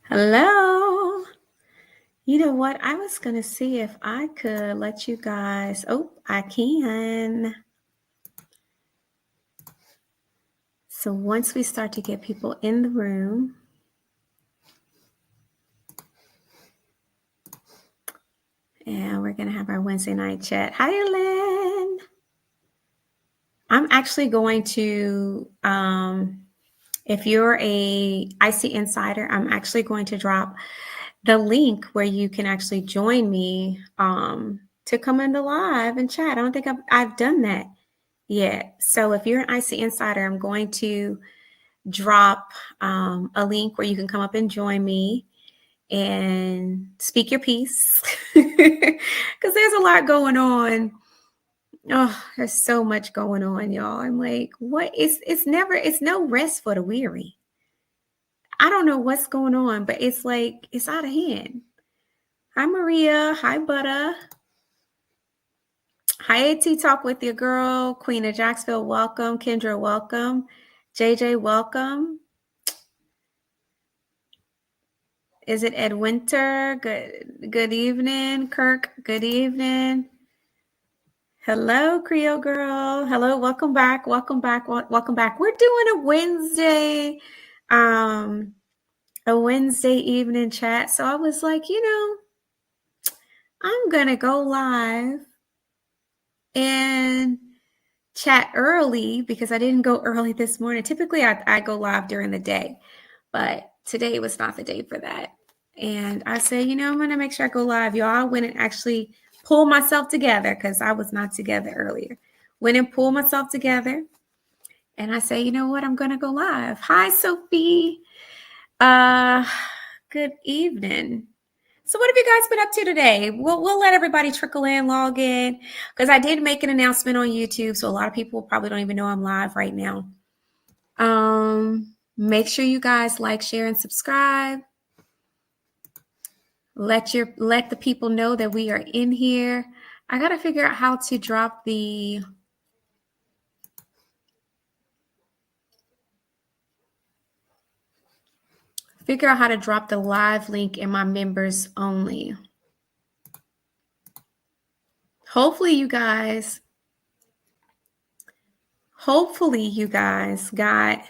Hello. You know what? I was going to see if I could let you guys. Oh, I can. So once we start to get people in the room, and we're going to have our Wednesday night chat. Hi, Lynn. I'm actually going to, if you're a IC Insider, I'm actually going to drop the link where you can actually join me to come in the live and chat. I don't think I've done that yet. So if you're an IC Insider, I'm going to drop a link where you can come up and join me and speak your piece because there's a lot going on. Oh, there's so much going on, y'all. I'm like, what? It's no rest for the weary. I don't know what's going on, but it's like it's out of hand. Hi, Maria. Hi, Butter. Hi, AT Talk with your girl. Queen of Jacksonville, welcome. Kendra, welcome. JJ, welcome. Is it Ed Winter? Good evening. Kirk, good evening. Hello, Creole girl. Hello, welcome back. Welcome back. Welcome back. We're doing a Wednesday evening chat. So I was like, I'm gonna go live and chat early because I didn't go early this morning. Typically I go live during the day, but today was not the day for that. And I said, I'm going to make sure I go live. Y'all, I went and actually pulled myself together because I was not together earlier. Went and pulled myself together. And I say, you know what? I'm going to go live. Hi, Sophie. Good evening. So what have you guys been up to today? We'll let everybody trickle in, log in, because I did make an announcement on YouTube. So a lot of people probably don't even know I'm live right now. Make sure you guys like, share, and subscribe. Let the people know that we are in here. I got to figure out how to drop how to drop the live link in my members only. Hopefully you guys got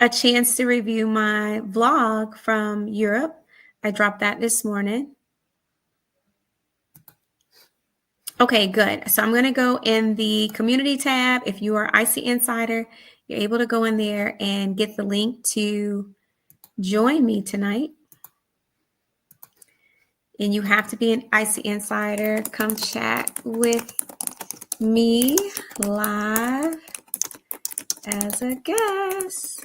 a chance to review my vlog from Europe. I dropped that this morning. Okay, good. So I'm going to go in the community tab. If you are IC Insider, you're able to go in there and get the link to join me tonight. And you have to be an IC Insider. Come chat with me live as a guest.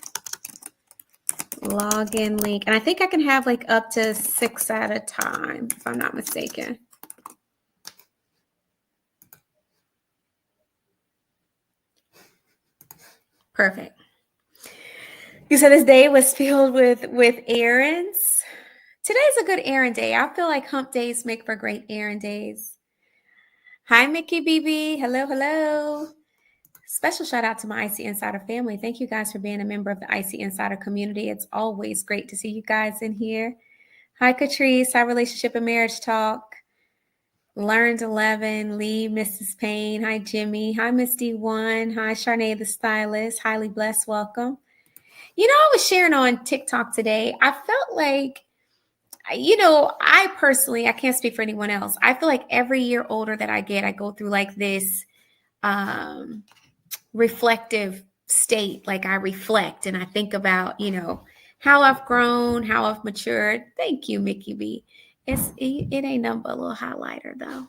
Login link. And I think I can have like up to 6 at a time, if I'm not mistaken. Perfect. You said this day was filled with errands. Today's a good errand day. I feel like hump days make for great errand days. Hi, Mickey BB. Hello, hello. Special shout out to my IC Insider family. Thank you guys for being a member of the IC Insider community. It's always great to see you guys in here. Hi, Catrice. Hi, Relationship and Marriage Talk. Learned 11. Lee, Mrs. Payne. Hi, Jimmy. Hi, Miss D1. Hi, Charnay the Stylist. Highly blessed. Welcome. I was sharing on TikTok today. I felt like, I personally, I can't speak for anyone else. I feel like every year older that I get, I go through like this reflective state. Like I reflect and I think about, how I've grown, how I've matured. Thank you, Mickey B. It ain't nothing but a little highlighter though.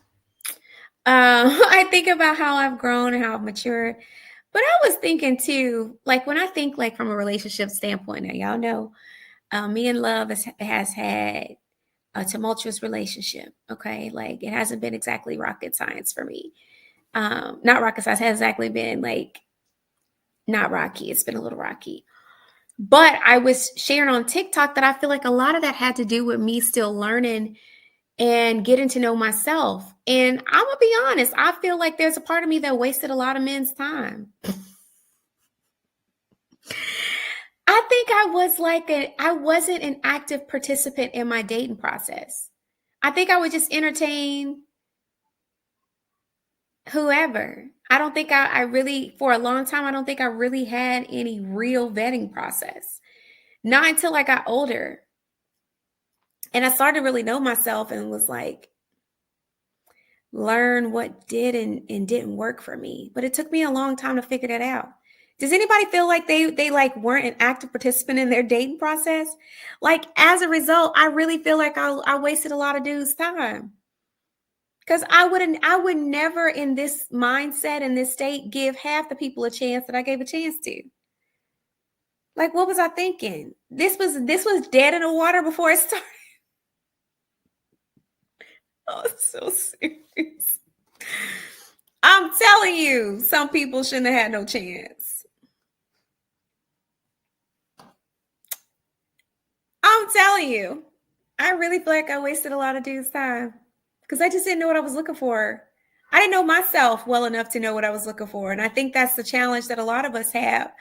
I think about how I've grown and how I've matured. But I was thinking too, like when I think like from a relationship standpoint, now y'all know me and Love has had a tumultuous relationship. Okay. Like it hasn't been exactly rocket science for me. Not rocket science, has exactly been like not rocky. It's been a little rocky. But I was sharing on TikTok that I feel like a lot of that had to do with me still learning and getting to know myself. And I'm going to be honest, I feel like there's a part of me that wasted a lot of men's time. I think I wasn't an active participant in my dating process. I think I would just entertain whoever. I don't think I really, for a long time, I don't think I really had any real vetting process. Not until I got older. And I started to really know myself and was like, learn what did and didn't work for me. But it took me a long time to figure that out. Does anybody feel like they like weren't an active participant in their dating process? Like, as a result, I really feel like I wasted a lot of dudes' time. Because I would never in this mindset, in this state, give half the people a chance that I gave a chance to. Like, what was I thinking? This was dead in the water before it started. Oh, it's so serious. I'm telling you, some people shouldn't have had no chance. I'm telling you, I really feel like I wasted a lot of dudes' time because I just didn't know what I was looking for. I didn't know myself well enough to know what I was looking for. And I think that's the challenge that a lot of us have,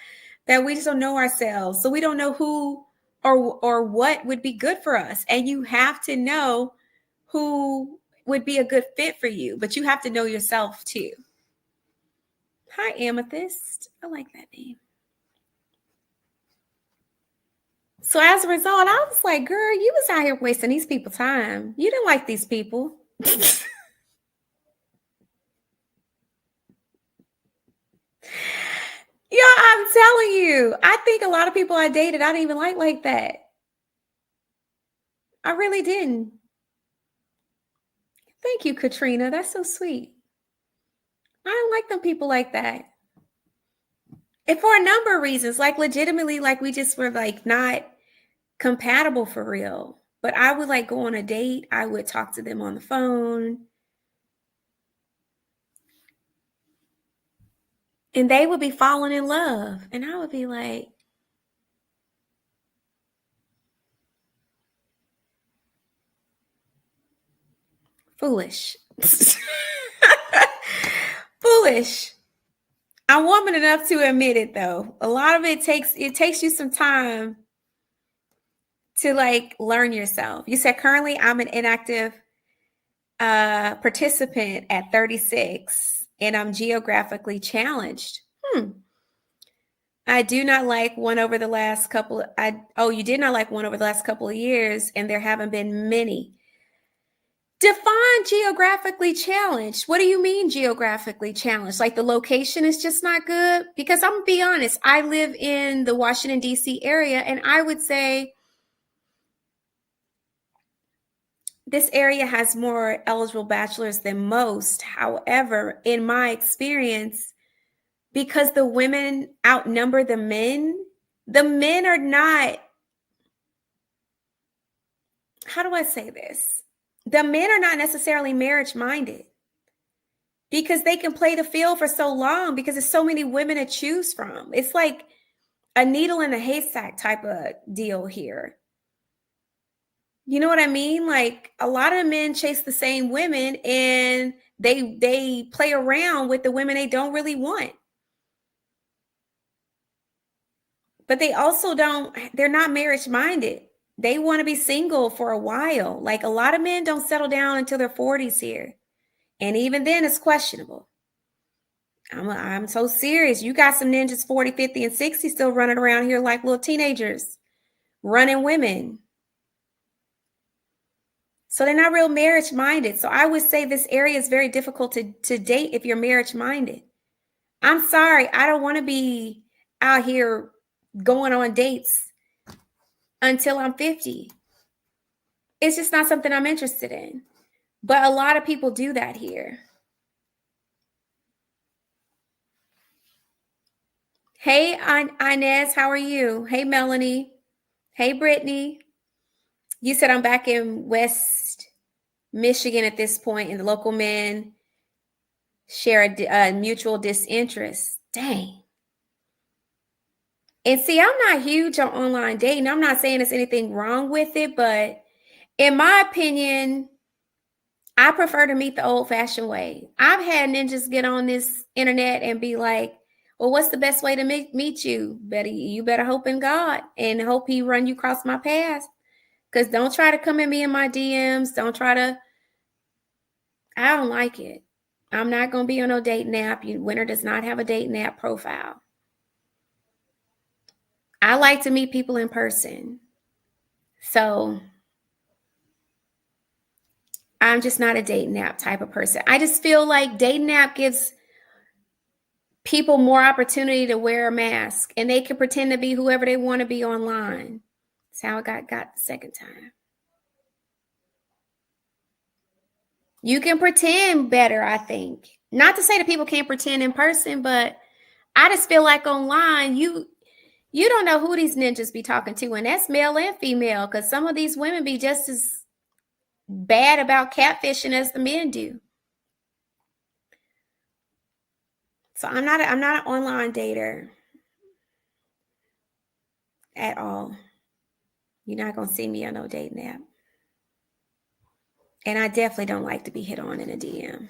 that we just don't know ourselves. So we don't know who or what would be good for us. And you have to know who would be a good fit for you, but you have to know yourself too. Hi, Amethyst. I like that name. So as a result, I was like, girl, you was out here wasting these people time. You didn't like these people. Yeah, I'm telling you, I think a lot of people I dated, I didn't even like that. I really didn't. Thank you, Katrina. That's so sweet. I don't like them people like that. And for a number of reasons, like legitimately, like we just were like not compatible for real. But I would like go on a date. I would talk to them on the phone. And they would be falling in love. And I would be like, foolish. Foolish. I'm woman enough to admit it though. A lot of it takes you some time to like learn yourself. You said currently I'm an inactive participant at 36 and I'm geographically challenged. I do not like one over the last couple. You did not like one over the last couple of years, and there haven't been many. Define geographically challenged. What do you mean geographically challenged? Like the location is just not good? Because I'm gonna be honest, I live in the Washington, D.C. area, and I would say this area has more eligible bachelors than most. However, in my experience, because the women outnumber the men are not, how do I say this? The men are not necessarily marriage minded because they can play the field for so long because there's so many women to choose from. It's like a needle in a haystack type of deal here. You know what I mean? Like a lot of men chase the same women and they play around with the women they don't really want. But they also they're not marriage minded. They want to be single for a while. Like a lot of men don't settle down until their 40s here. And even then it's questionable. I'm so serious. You got some ninjas 40, 50, and 60 still running around here like little teenagers, running women. So they're not real marriage minded. So I would say this area is very difficult to date if you're marriage minded. I'm sorry. I don't want to be out here going on dates until I'm 50. It's just not something I'm interested in. But a lot of people do that here. Hey, Inez, how are you? Hey, Melanie. Hey, Brittany. You said I'm back in West Michigan at this point, and the local men share a mutual disinterest. Dang. And see, I'm not huge on online dating. I'm not saying there's anything wrong with it, but in my opinion, I prefer to meet the old-fashioned way. I've had ninjas get on this internet and be like, Well, what's the best way to meet you? You better hope in God and hope he run you across my path. Because don't try to come at me in my DMs. Don't try to. I don't like it. I'm not going to be on no dating app. Winter does not have a dating app profile. I like to meet people in person. So I'm just not a dating app type of person. I just feel like dating app gives people more opportunity to wear a mask and they can pretend to be whoever they want to be online. That's how I got the second time. You can pretend better, I think. Not to say that people can't pretend in person, but I just feel like online, you don't know who these ninjas be talking to, and that's male and female, because some of these women be just as bad about catfishing as the men do. So I'm not an online dater at all. You're not gonna see me on no dating app. And I definitely don't like to be hit on in a DM.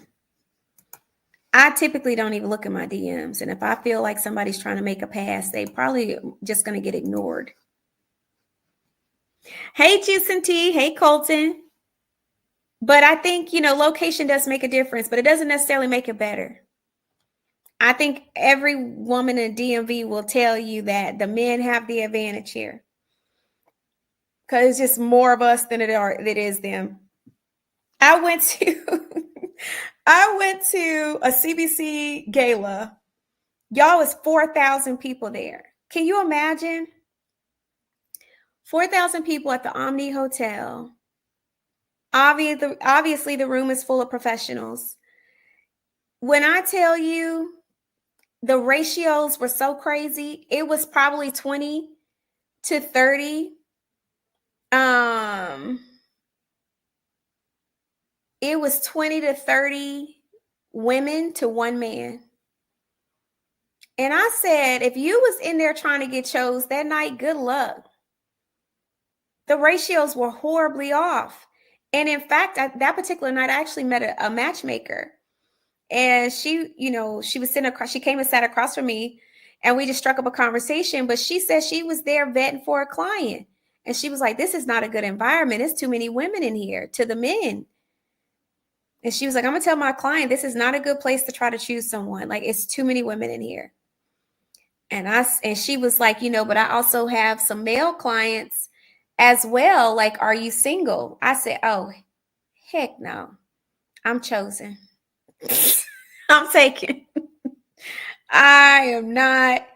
I typically don't even look at my DMs. And if I feel like somebody's trying to make a pass, they probably just going to get ignored. Hey, Juice and Tea. Hey, Colton. But I think, location does make a difference, but it doesn't necessarily make it better. I think every woman in DMV will tell you that the men have the advantage here. Because it's just more of us than it is them. I went to a CBC gala. Y'all, was 4,000 people there. Can you imagine? 4,000 people at the Omni Hotel. Obviously, the room is full of professionals. When I tell you the ratios were so crazy, it was probably 20 to 30. It was 20 to 30 women to one man. And I said, if you was in there trying to get chose that night, good luck. The ratios were horribly off. And in fact, that particular night, I actually met a matchmaker. And she, she was sitting across, she came and sat across from me and we just struck up a conversation. But she said she was there vetting for a client. And she was like, this is not a good environment. It's too many women in here, to the men. And she was like, I'm going to tell my client, this is not a good place to try to choose someone. Like, it's too many women in here. And she was like, but I also have some male clients as well. Like, are you single? I said, oh, heck no. I'm chosen. I'm taken. I am not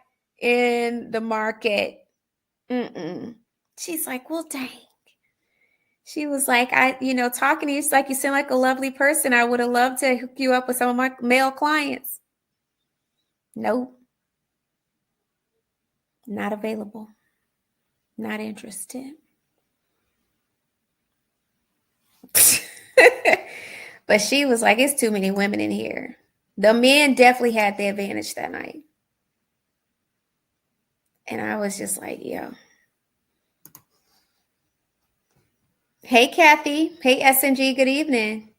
in the market. She's like, well, dang. She was like, talking to you, it's like you seem like a lovely person. I would have loved to hook you up with some of my male clients. Nope. Not available. Not interested. But she was like, it's too many women in here. The men definitely had the advantage that night. And I was just like, yeah. Hey, Kathy. Hey, SNG. Good evening.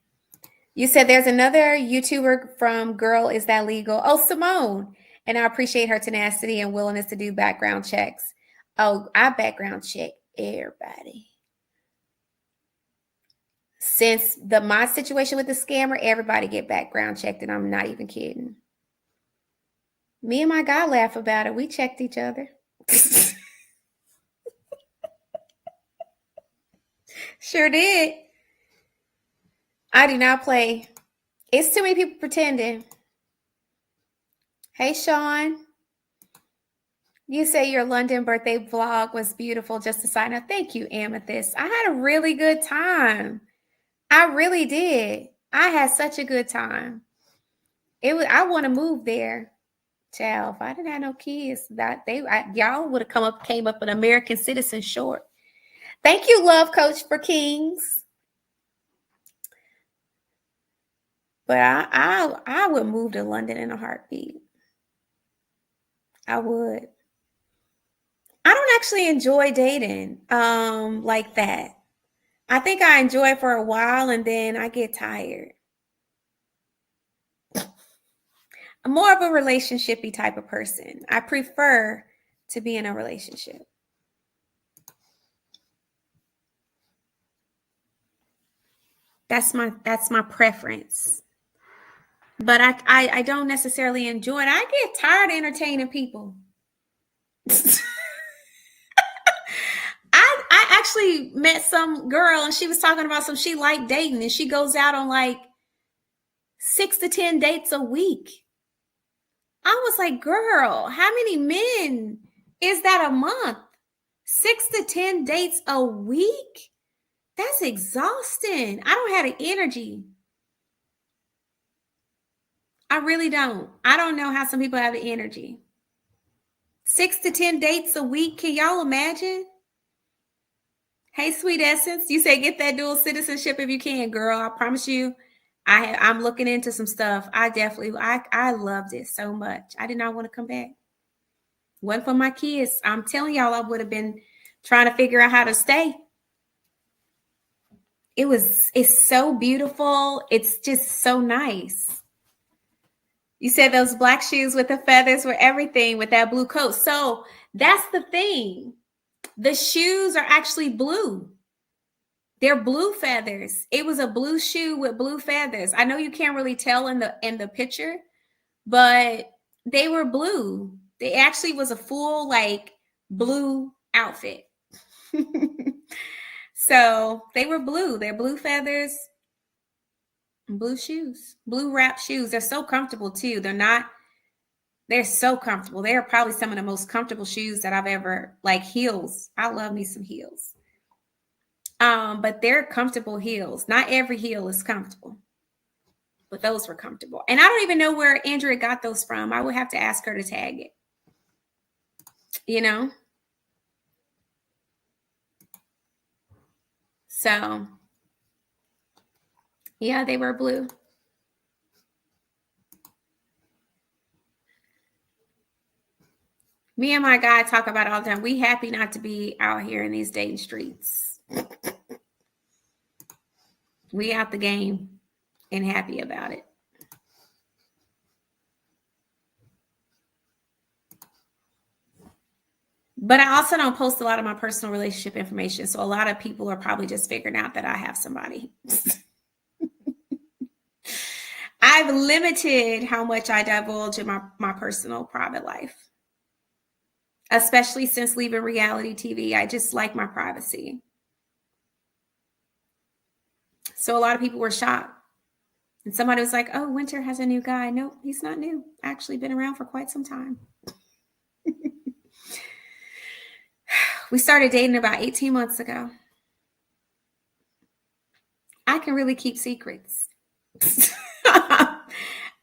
You said there's another YouTuber from Girl, Is That Legal? Oh, Simone. And I appreciate her tenacity and willingness to do background checks. Oh, I background check everybody. Since my situation with the scammer, everybody get background checked, and I'm not even kidding. Me and my guy laugh about it. We checked each other. Sure did. I do not play. It's too many people pretending. Hey, Sean. You say your London birthday vlog was beautiful. Just to sign up. Thank you, Amethyst. I had a really good time. I really did. I had such a good time. I want to move there. Child, if I didn't have no kids, y'all would have came up an American citizen short. Thank you, Love Coach for Kings. But I would move to London in a heartbeat. I would. I don't actually enjoy dating like that. I think I enjoy it for a while and then I get tired. I'm more of a relationshipy type of person. I prefer to be in a relationship. That's my preference. But I don't necessarily enjoy it. I get tired of entertaining people. I actually met some girl and she was talking about she liked dating and she goes out on like 6 to 10 dates a week. I was like, girl, how many men is that a month? 6 to 10 dates a week? That's exhausting. I don't have the energy. I really don't. I don't know how some people have the energy. 6 to 10 dates a week. Can y'all imagine? Hey, Sweet Essence, you say get that dual citizenship if you can, girl. I promise you, I'm looking into some stuff. I loved it so much. I did not want to come back. Wasn't for my kids. I'm telling y'all, I would have been trying to figure out how to stay. It's so beautiful. It's just so nice. You said those black shoes with the feathers were everything with that blue coat. So that's the thing. The shoes are actually blue. They're blue feathers. It was a blue shoe with blue feathers. I know you can't really tell in the picture, but they were blue. They actually was a full like blue outfit. So they were blue. They're blue feathers, blue shoes, blue wrap shoes. They're so comfortable too. They're so comfortable. They are probably some of the most comfortable shoes that I've ever, like heels. I love me some heels. But they're comfortable heels. Not every heel is comfortable, but those were comfortable. And I don't even know where Andrea got those from. I would have to ask her to tag it. You know? So, yeah, they were blue. Me and my guy talk about it all the time. We happy not to be out here in these dating streets. We out the game and happy about it. But I also don't post a lot of my personal relationship information. So a lot of people are probably just figuring out that I have somebody. I've limited how much I divulge in my personal private life. Especially since leaving reality TV. I just like my privacy. So a lot of people were shocked. And somebody was like, oh, Winter has a new guy. No, he's not new. Actually been around for quite some time. We started dating about 18 months ago. I can really keep secrets.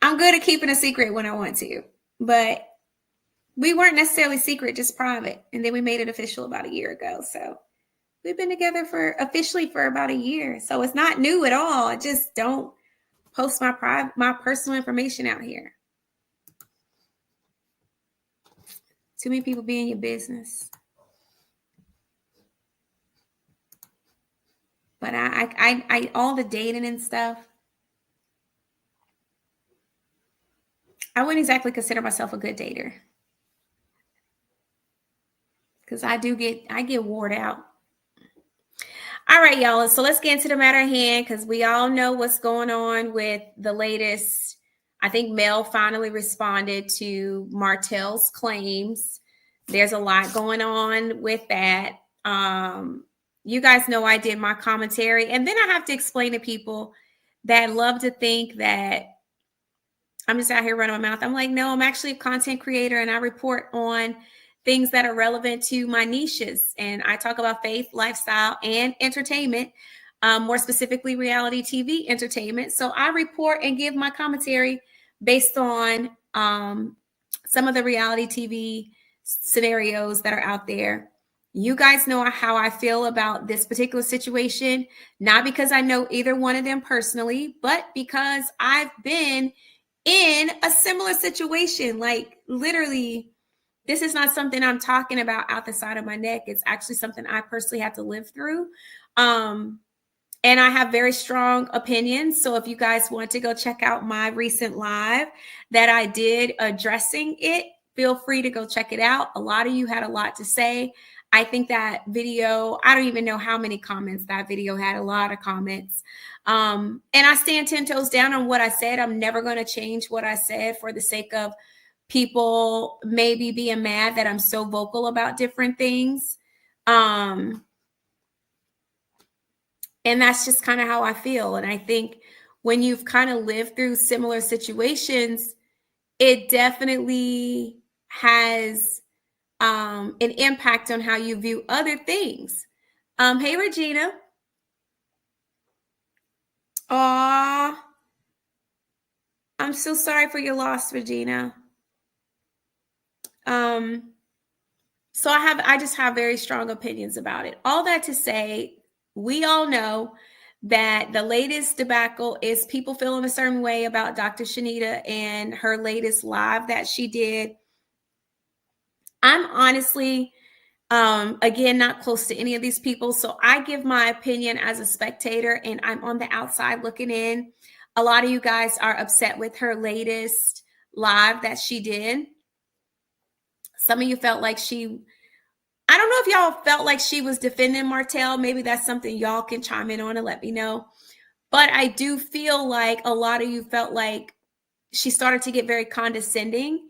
I'm good at keeping a secret when I want to. But we weren't necessarily secret, just private. And then we made it official about a year ago. So we've been together officially for about a year. So it's not new at all. I just don't post my personal information out here. Too many people be in your business. But I all the dating and stuff, I wouldn't exactly consider myself a good dater. Because I get wore out. All right, y'all. So let's get into the matter at hand because we all know what's going on with the latest. I think Mel finally responded to Martell's claims. There's a lot going on with that. You guys know I did my commentary. And then I have to explain to people that love to think that I'm just out here running my mouth. I'm like, no, I'm actually a content creator and I report on things that are relevant to my niches. And I talk about faith, lifestyle, and entertainment, more specifically reality TV entertainment. So I report and give my commentary based on some of the reality TV scenarios that are out there. You guys know how I feel about this particular situation, not because I know either one of them personally, but because I've been in a similar situation. Like literally, this is not something I'm talking about out the side of my neck. It's actually something I personally had to live through. And And I have very strong opinions. So if you guys want to go check out my recent live that I did addressing it, feel free to go check it out. A lot of you had a lot to say. I think that video, I don't even know how many comments that video had, a lot of comments. And I stand 10 toes down on what I said. I'm never going to change what I said for the sake of people maybe being mad that I'm so vocal about different things. And that's just kind of how I feel. And I think when you've kind of lived through similar situations, it definitely has an impact on how you view other things. Hey, Regina. Aw, I'm so sorry for your loss, Regina. So I just have very strong opinions about it. All that to say, we all know that the latest debacle is people feeling a certain way about Dr. Shanita and her latest live that she did. I'm honestly, again, not close to any of these people. So I give my opinion as a spectator and I'm on the outside looking in. A lot of you guys are upset with her latest live that she did. Some of you felt like I don't know if y'all felt like she was defending Martell. Maybe that's something y'all can chime in on and let me know. But I do feel like a lot of you felt like she started to get very condescending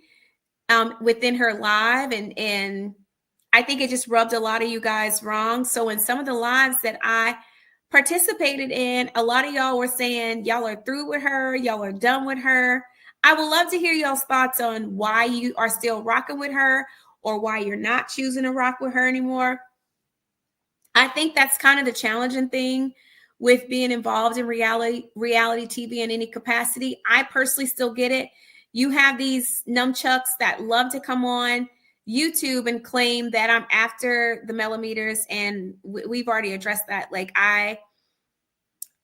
within her live. And I think it just rubbed a lot of you guys wrong. So in some of the lives that I participated in, a lot of y'all were saying y'all are through with her. Y'all are done with her. I would love to hear y'all's thoughts on why you are still rocking with her or why you're not choosing to rock with her anymore. I think that's kind of the challenging thing with being involved in reality TV in any capacity. I personally still get it. You have these nunchucks that love to come on YouTube and claim that I'm after the millimeters, and we've already addressed that. Like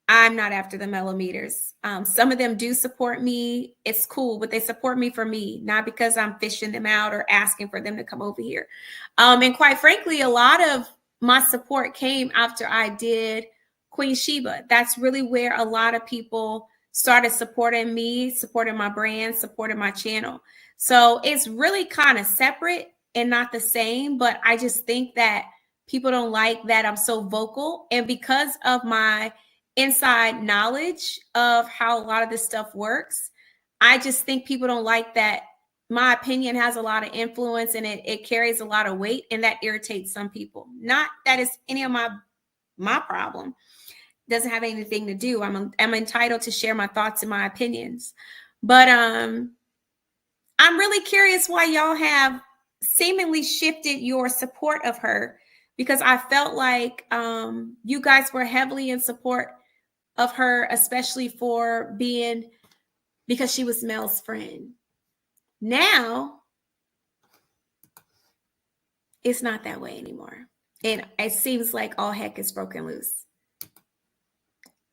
I'm not after the millimeters. Some of them do support me. It's cool, but they support me for me, not because I'm fishing them out or asking for them to come over here. And quite frankly, a lot of my support came after I did Queen Sheba. That's really where a lot of people started supporting me, supporting my brand, supporting my channel. So it's really kind of separate and not the same, but I just think that people don't like that I'm so vocal. And because of my inside knowledge of how a lot of this stuff works, I just think people don't like that my opinion has a lot of influence and it carries a lot of weight, and that irritates some people. Not that it's any of my problem. It doesn't have anything to do. I'm entitled to share my thoughts and my opinions. But I'm really curious why y'all have seemingly shifted your support of her, because I felt like you guys were heavily in support of her, especially because she was Mel's friend. Now, it's not that way anymore. And it seems like all heck is broken loose.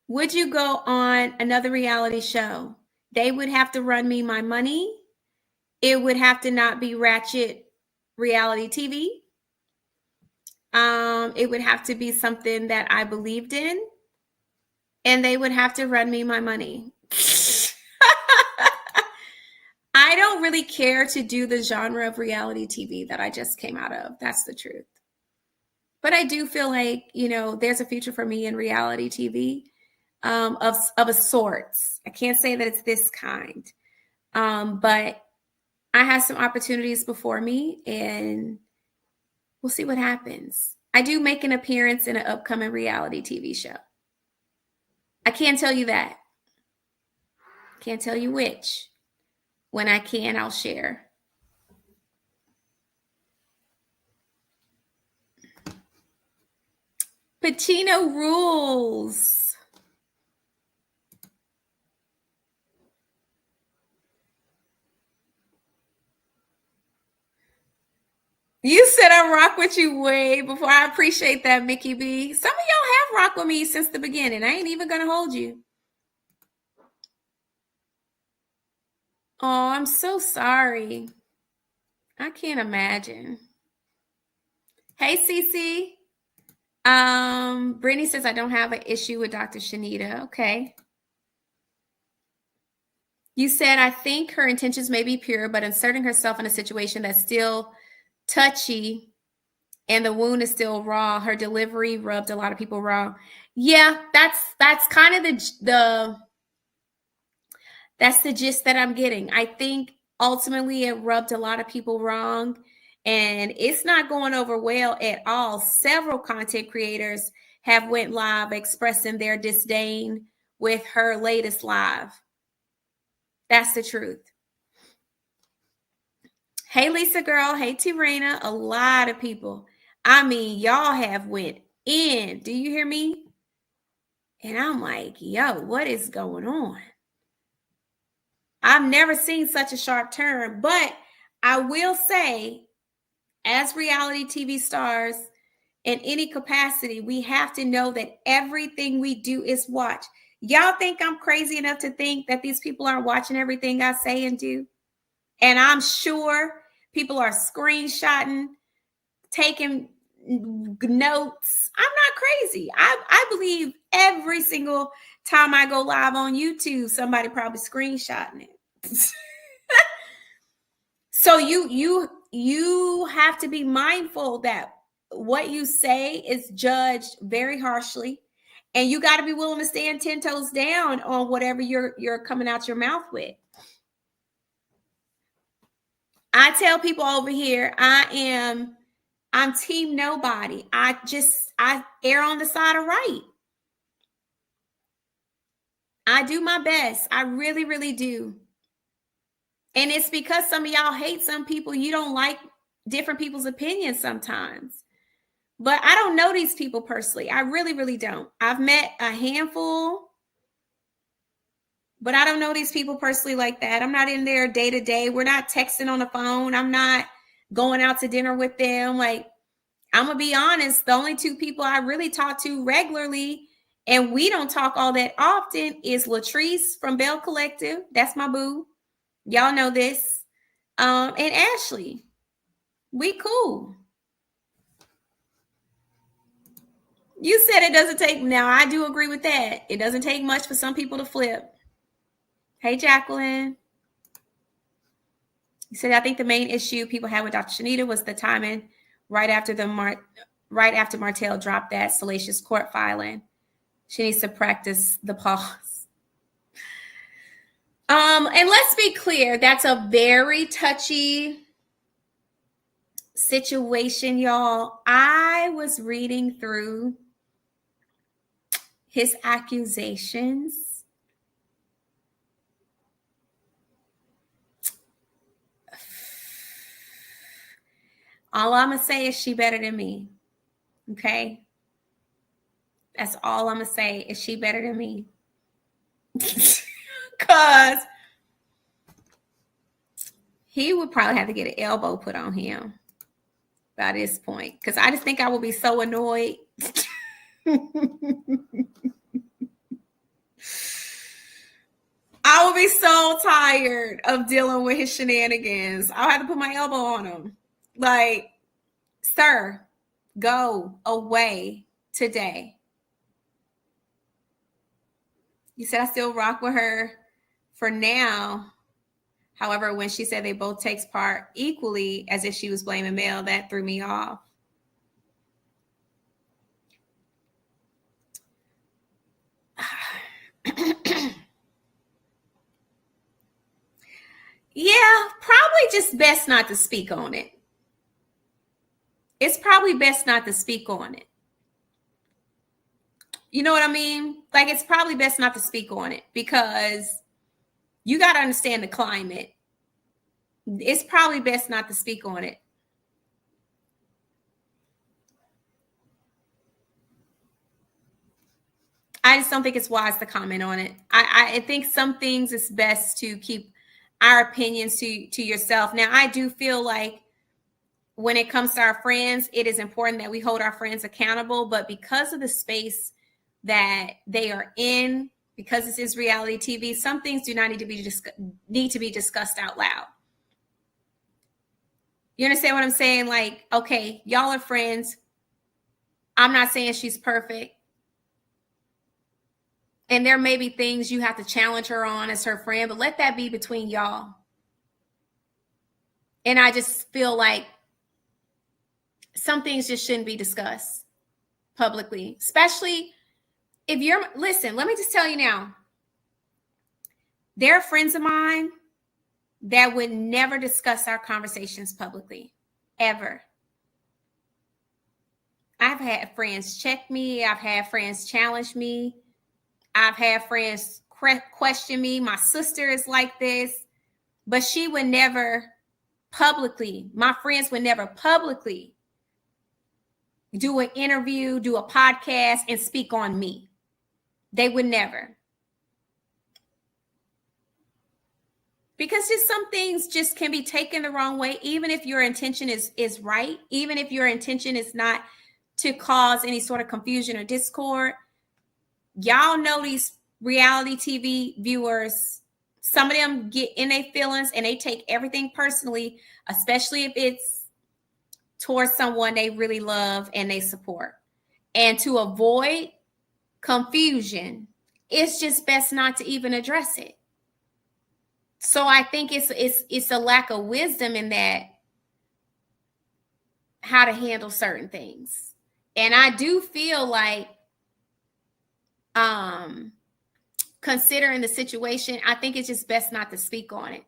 Would you go on another reality show? They would have to run me my money. It would have to not be ratchet reality TV. It would have to be something that I believed in. And they would have to run me my money. I don't really care to do the genre of reality TV that I just came out of. That's the truth. But I do feel like, there's a future for me in reality TV of a sorts. I can't say that it's this kind. But I have some opportunities before me and we'll see what happens. I do make an appearance in an upcoming reality TV show. I can't tell you that. Can't tell you which. When I can, I'll share. Pacino rules. You said I rock with you way before. I appreciate that, Mickey B. Some of y'all have rocked with me since the beginning. I ain't even going to hold you. Oh, I'm so sorry. I can't imagine. Hey, Cece. Brittany says, I don't have an issue with Dr. Shanita. Okay. You said, I think her intentions may be pure, but inserting herself in a situation that's still touchy and the wound is still raw. Her delivery rubbed a lot of people wrong. Yeah, that's kind of that's the gist that I'm getting. I think ultimately it rubbed a lot of people wrong, and it's not going over well at all. Several content creators have went live expressing their disdain with her latest live. That's the truth. Hey, Lisa girl. Hey, Tirena. A lot of people. I mean, y'all have went in. Do you hear me? And I'm like, yo, what is going on? I've never seen such a sharp turn, but I will say, as reality TV stars in any capacity, we have to know that everything we do is watched. Y'all think I'm crazy enough to think that these people aren't watching everything I say and do? And I'm sure people are screenshotting, taking notes. I'm not crazy. I believe every single time I go live on YouTube, somebody probably screenshotting it. So you have to be mindful that what you say is judged very harshly, and you got to be willing to stand 10 toes down on whatever you're coming out your mouth with. I tell people over here, I'm team nobody. I err on the side of right. I do my best. I really, really do. And it's because some of y'all hate some people. You don't like different people's opinions sometimes. But I don't know these people personally. I really, really don't. I've met a handful, but I don't know these people personally like that. I'm not in there day to day. We're not texting on the phone. I'm not going out to dinner with them. Like, I'm going to be honest. The only two people I really talk to regularly, and we don't talk all that often, is Latrice from Bell Collective. That's my boo. Y'all know this. And Ashley. We cool. You said it doesn't take. Now, I do agree with that. It doesn't take much for some people to flip. Hey, Jacqueline. You said, I think the main issue people had with Dr. Shanita was the timing right after Martell dropped that salacious court filing. She needs to practice the pause. And let's be clear, that's a very touchy situation, y'all. I was reading through his accusations. All I'm going to say is she better than me. Okay? That's all I'm going to say is she better than me. Because he would probably have to get an elbow put on him by this point. Because I just think I would be so annoyed. I would be so tired of dealing with his shenanigans. I'll have to put my elbow on him. Like, sir, go away today. You said I still rock with her for now. However, when she said they both takes part equally as if she was blaming Mel, that threw me off. Yeah, probably just best not to speak on it. It's probably best not to speak on it. You know what I mean? Like, it's probably best not to speak on it because you got to understand the climate. It's probably best not to speak on it. I just don't think it's wise to comment on it. I think some things it's best to keep our opinions to yourself. Now, I do feel like when it comes to our friends, it is important that we hold our friends accountable. But because of the space that they are in, because this is reality TV, some things do not need to be discussed out loud. You understand what I'm saying? Like, okay, y'all are friends. I'm not saying she's perfect. And there may be things you have to challenge her on as her friend, but let that be between y'all. And I just feel like some things just shouldn't be discussed publicly, especially if you're, listen, let me just tell you now, there are friends of mine that would never discuss our conversations publicly, ever. I've had friends check me. I've had friends challenge me. I've had friends question me. My sister is like this, but she would never publicly, my friends would never publicly do an interview, do a podcast, and speak on me. They would never. Because just some things just can be taken the wrong way, even if your intention is right, even if your intention is not to cause any sort of confusion or discord. Y'all know these reality TV viewers, some of them get in their feelings and they take everything personally, especially if it's towards someone they really love and they support. And to avoid confusion, it's just best not to even address it. So I think it's a lack of wisdom in that, how to handle certain things. And I do feel like, considering the situation, I think it's just best not to speak on it.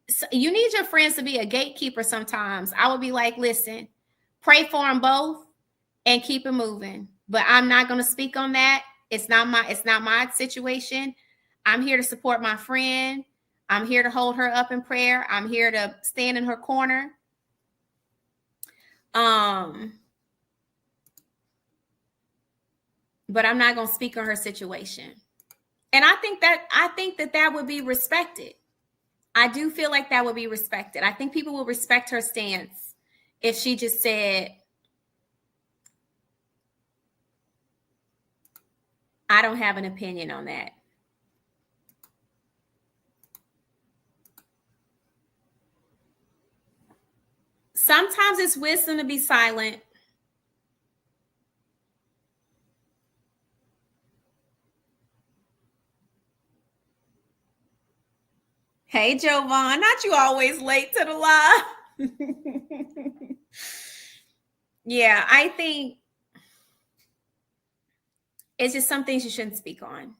So you need your friends to be a gatekeeper sometimes. I would be like, listen, pray for them both and keep it moving. But I'm not going to speak on that. It's not my situation. I'm here to support my friend. I'm here to hold her up in prayer. I'm here to stand in her corner. But I'm not going to speak on her situation. And I think that would be respected. I do feel like that would be respected. I think people will respect her stance if she just said, I don't have an opinion on that. Sometimes it's wisdom to be silent. Hey, Jovan, not you always late to the live. Yeah, I think it's just some things you shouldn't speak on.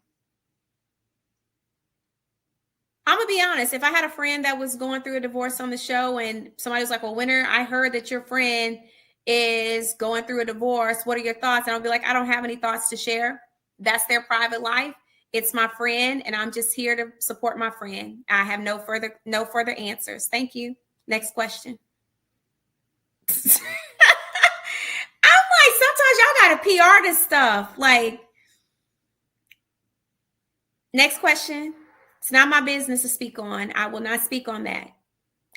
I'm going to be honest. If I had a friend that was going through a divorce on the show and somebody was like, well, Winter, I heard that your friend is going through a divorce. What are your thoughts? And I'll be like, I don't have any thoughts to share. That's their private life. It's my friend, and I'm just here to support my friend. I have no further answers. Thank you. Next question. I'm like, sometimes y'all got to PR this stuff. Like, next question. It's not my business to speak on. I will not speak on that.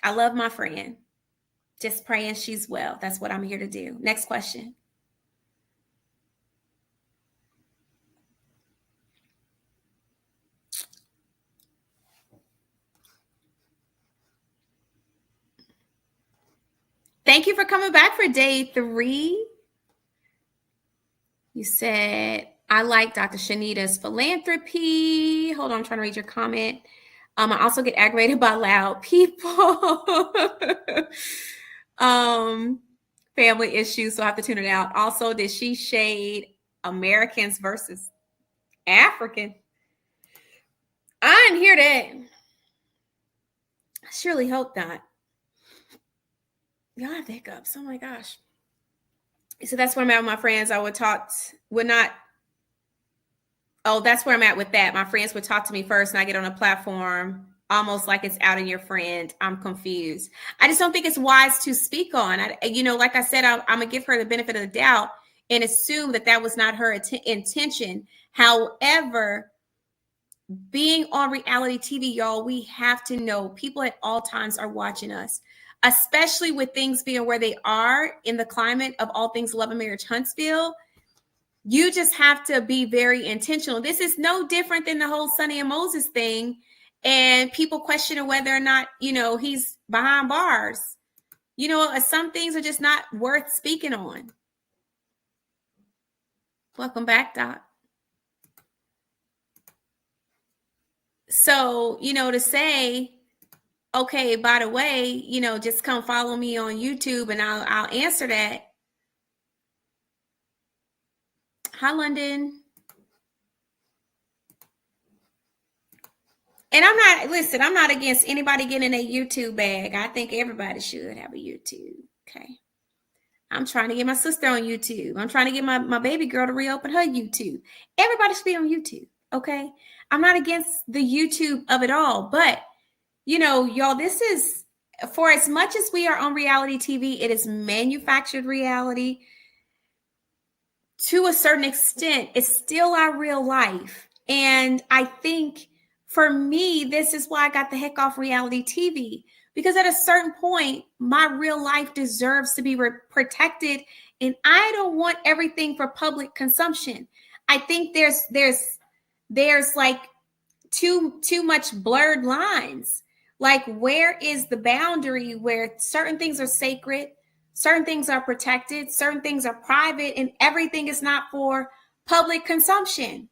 I love my friend. Just praying she's well. That's what I'm here to do. Next question. Thank you for coming back for day 3. You said, I like Dr. Shanita's philanthropy. Hold on, I'm trying to read your comment. I also get aggravated by loud people. Family issues, so I have to tune it out. Also, did she shade Americans versus African? I didn't hear that. I surely hope not. Y'all have the hiccups. Oh my gosh. So that's where I'm at with my friends. That's where I'm at with that. My friends would talk to me first and I get on a platform almost like it's outing your friend. I'm confused. I just don't think it's wise to speak on. Like I said, I'm going to give her the benefit of the doubt and assume that was not her intention. However, being on reality TV, y'all, we have to know people at all times are watching us, especially with things being where they are in the climate of all things Love and Marriage Huntsville. You just have to be very intentional. This is no different than the whole Sonny and Moses thing. And people questioning whether or not, he's behind bars. Some things are just not worth speaking on. Welcome back, Doc. So, to say, okay, by the way, just come follow me on YouTube and I'll answer that. Hi, London. And I'm not against anybody getting a YouTube bag. I think everybody should have a YouTube. Okay. I'm trying to get my sister on YouTube. I'm trying to get my baby girl to reopen her YouTube. Everybody should be on YouTube. Okay. I'm not against the YouTube of it all, but y'all, this is, for as much as we are on reality TV, it is manufactured reality. To a certain extent, it's still our real life. And I think for me, this is why I got the heck off reality TV, because at a certain point, my real life deserves to be protected. And I don't want everything for public consumption. I think there's like too much blurred lines. Like, where is the boundary where certain things are sacred, certain things are protected, certain things are private, and everything is not for public consumption?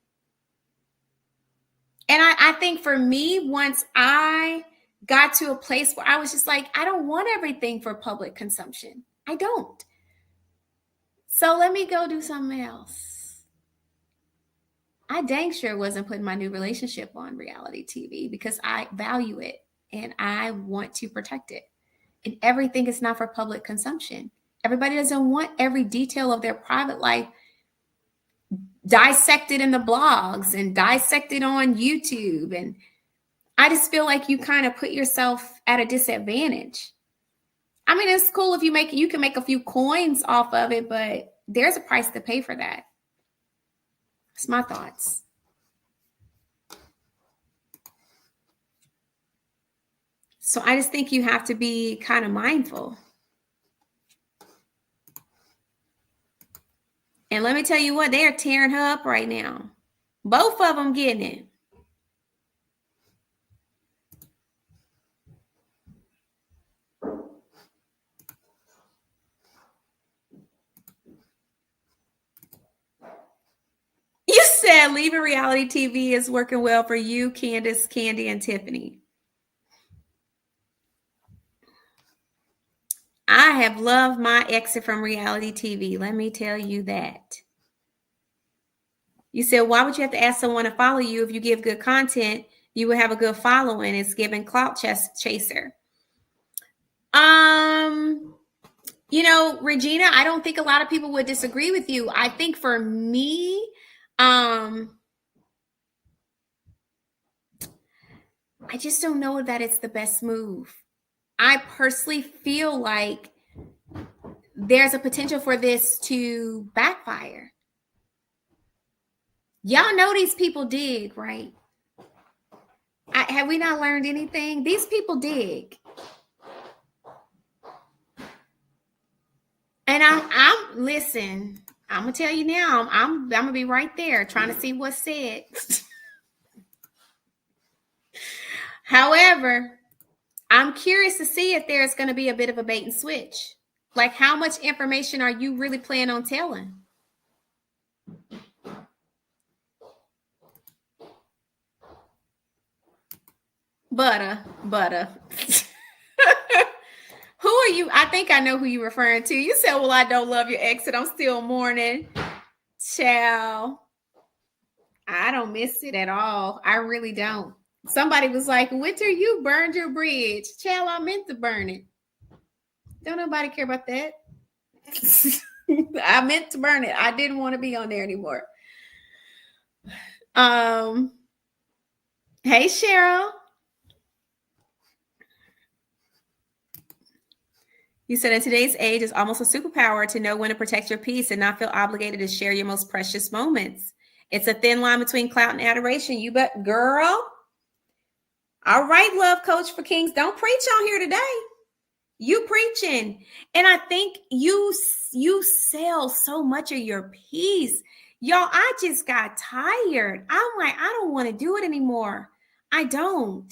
And I think for me, once I got to a place where I was just like, I don't want everything for public consumption. I don't. So let me go do something else. I dang sure wasn't putting my new relationship on reality TV because I value it and I want to protect it. And everything is not for public consumption. Everybody doesn't want every detail of their private life dissected in the blogs and dissected on YouTube. And I just feel like you kind of put yourself at a disadvantage. I mean, it's cool if you can make a few coins off of it, but there's a price to pay for that. It's my thoughts. So I just think you have to be kind of mindful. And let me tell you what, they are tearing her up right now. Both of them getting it. You said leaving reality TV is working well for you, Candace, Candy, and Tiffany. I have loved my exit from reality TV. Let me tell you that. You said, why would you have to ask someone to follow you if you give good content? You would have a good following. It's giving clout chaser. Regina, I don't think a lot of people would disagree with you. I think for me, I just don't know that it's the best move. I personally feel like there's a potential for this to backfire. Y'all know these people dig, right? Have we not learned anything? These people dig. And listen, I'm gonna tell you now, I'm gonna be right there trying to see what's said. However, I'm curious to see if there's going to be a bit of a bait and switch. Like, how much information are you really planning on telling? Butter. Who are you? I think I know who you're referring to. You said, well, I don't love your exit. I'm still mourning. Ciao. I don't miss it at all. I really don't. Somebody was like, Winter, you burned your bridge. Child, I meant to burn it. Don't nobody care about that. I meant to burn it. I didn't want to be on there anymore. Hey, Cheryl. You said in today's age, it's almost a superpower to know when to protect your peace and not feel obligated to share your most precious moments. It's a thin line between clout and adoration. You bet, girl. All right, love coach for kings. Don't preach on here today. You preaching. And I think you sell so much of your peace. Y'all, I just got tired. I'm like, I don't want to do it anymore. I don't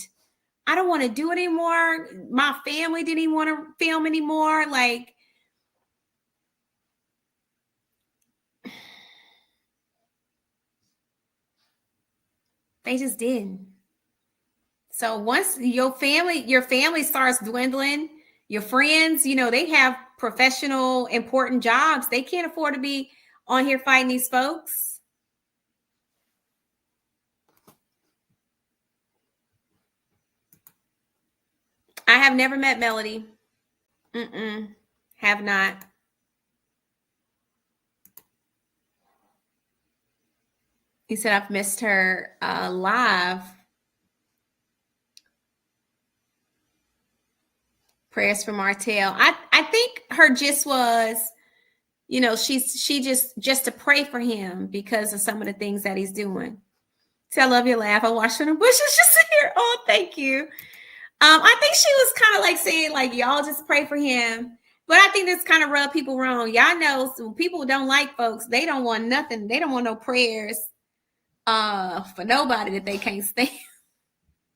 want to do it anymore. My family didn't even want to film anymore. Like, They just didn't. So once your family starts dwindling, your friends, they have professional, important jobs. They can't afford to be on here fighting these folks. I have never met Melody. Have not. He said I've missed her live. Prayers for Martell. I think her gist was, she just to pray for him because of some of the things that he's doing. So I love your laugh. I watched in the bushes just here. Oh, thank you. I think she was kind of like saying, like, y'all just pray for him. But I think this kind of rubbed people wrong. Y'all know when people don't like folks, they don't want nothing. They don't want no prayers for nobody that they can't stand.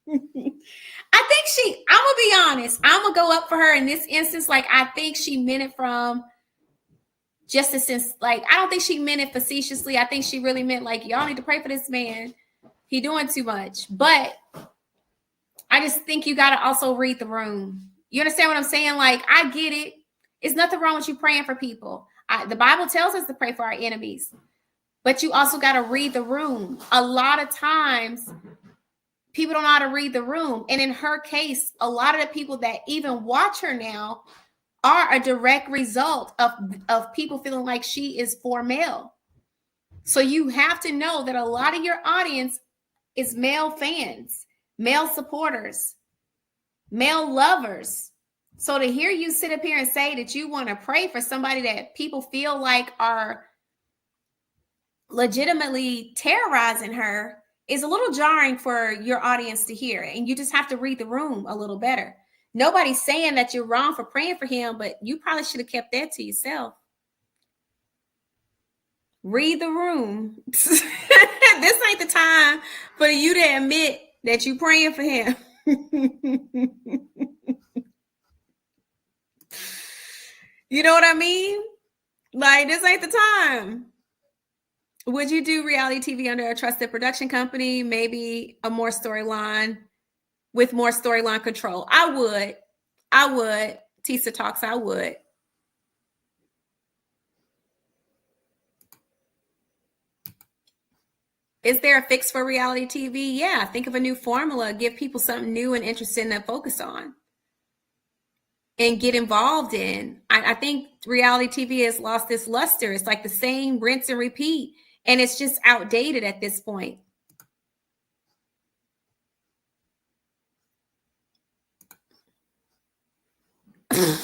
I think I'm going to be honest. I'm going to go up for her in this instance. Like, I think she meant it from just a sense. Like, I don't think she meant it facetiously. I think she really meant, like, y'all need to pray for this man. He doing too much. But I just think you got to also read the room. You understand what I'm saying? Like, I get it. There's nothing wrong with you praying for people. The Bible tells us to pray for our enemies. But you also got to read the room. A lot of times, people don't know how to read the room. And in her case, a lot of the people that even watch her now are a direct result of people feeling like she is for male. So you have to know that a lot of your audience is male fans, male supporters, male lovers. So to hear you sit up here and say that you want to pray for somebody that people feel like are legitimately terrorizing her is a little jarring for your audience to hear. And you just have to read the room a little better. Nobody's saying that you're wrong for praying for him, but you probably should have kept that to yourself. Read the room. This ain't the time for you to admit that you're praying for him. You know what I mean? Like, this ain't the time. Would you do reality TV under a trusted production company? Maybe a more storyline with more storyline control. I would. Tisa Talks, I would. Is there a fix for reality TV? Yeah, think of a new formula. Give people something new and interesting to focus on and get involved in. I think reality TV has lost its luster. It's like the same rinse and repeat, and it's just outdated at this point. I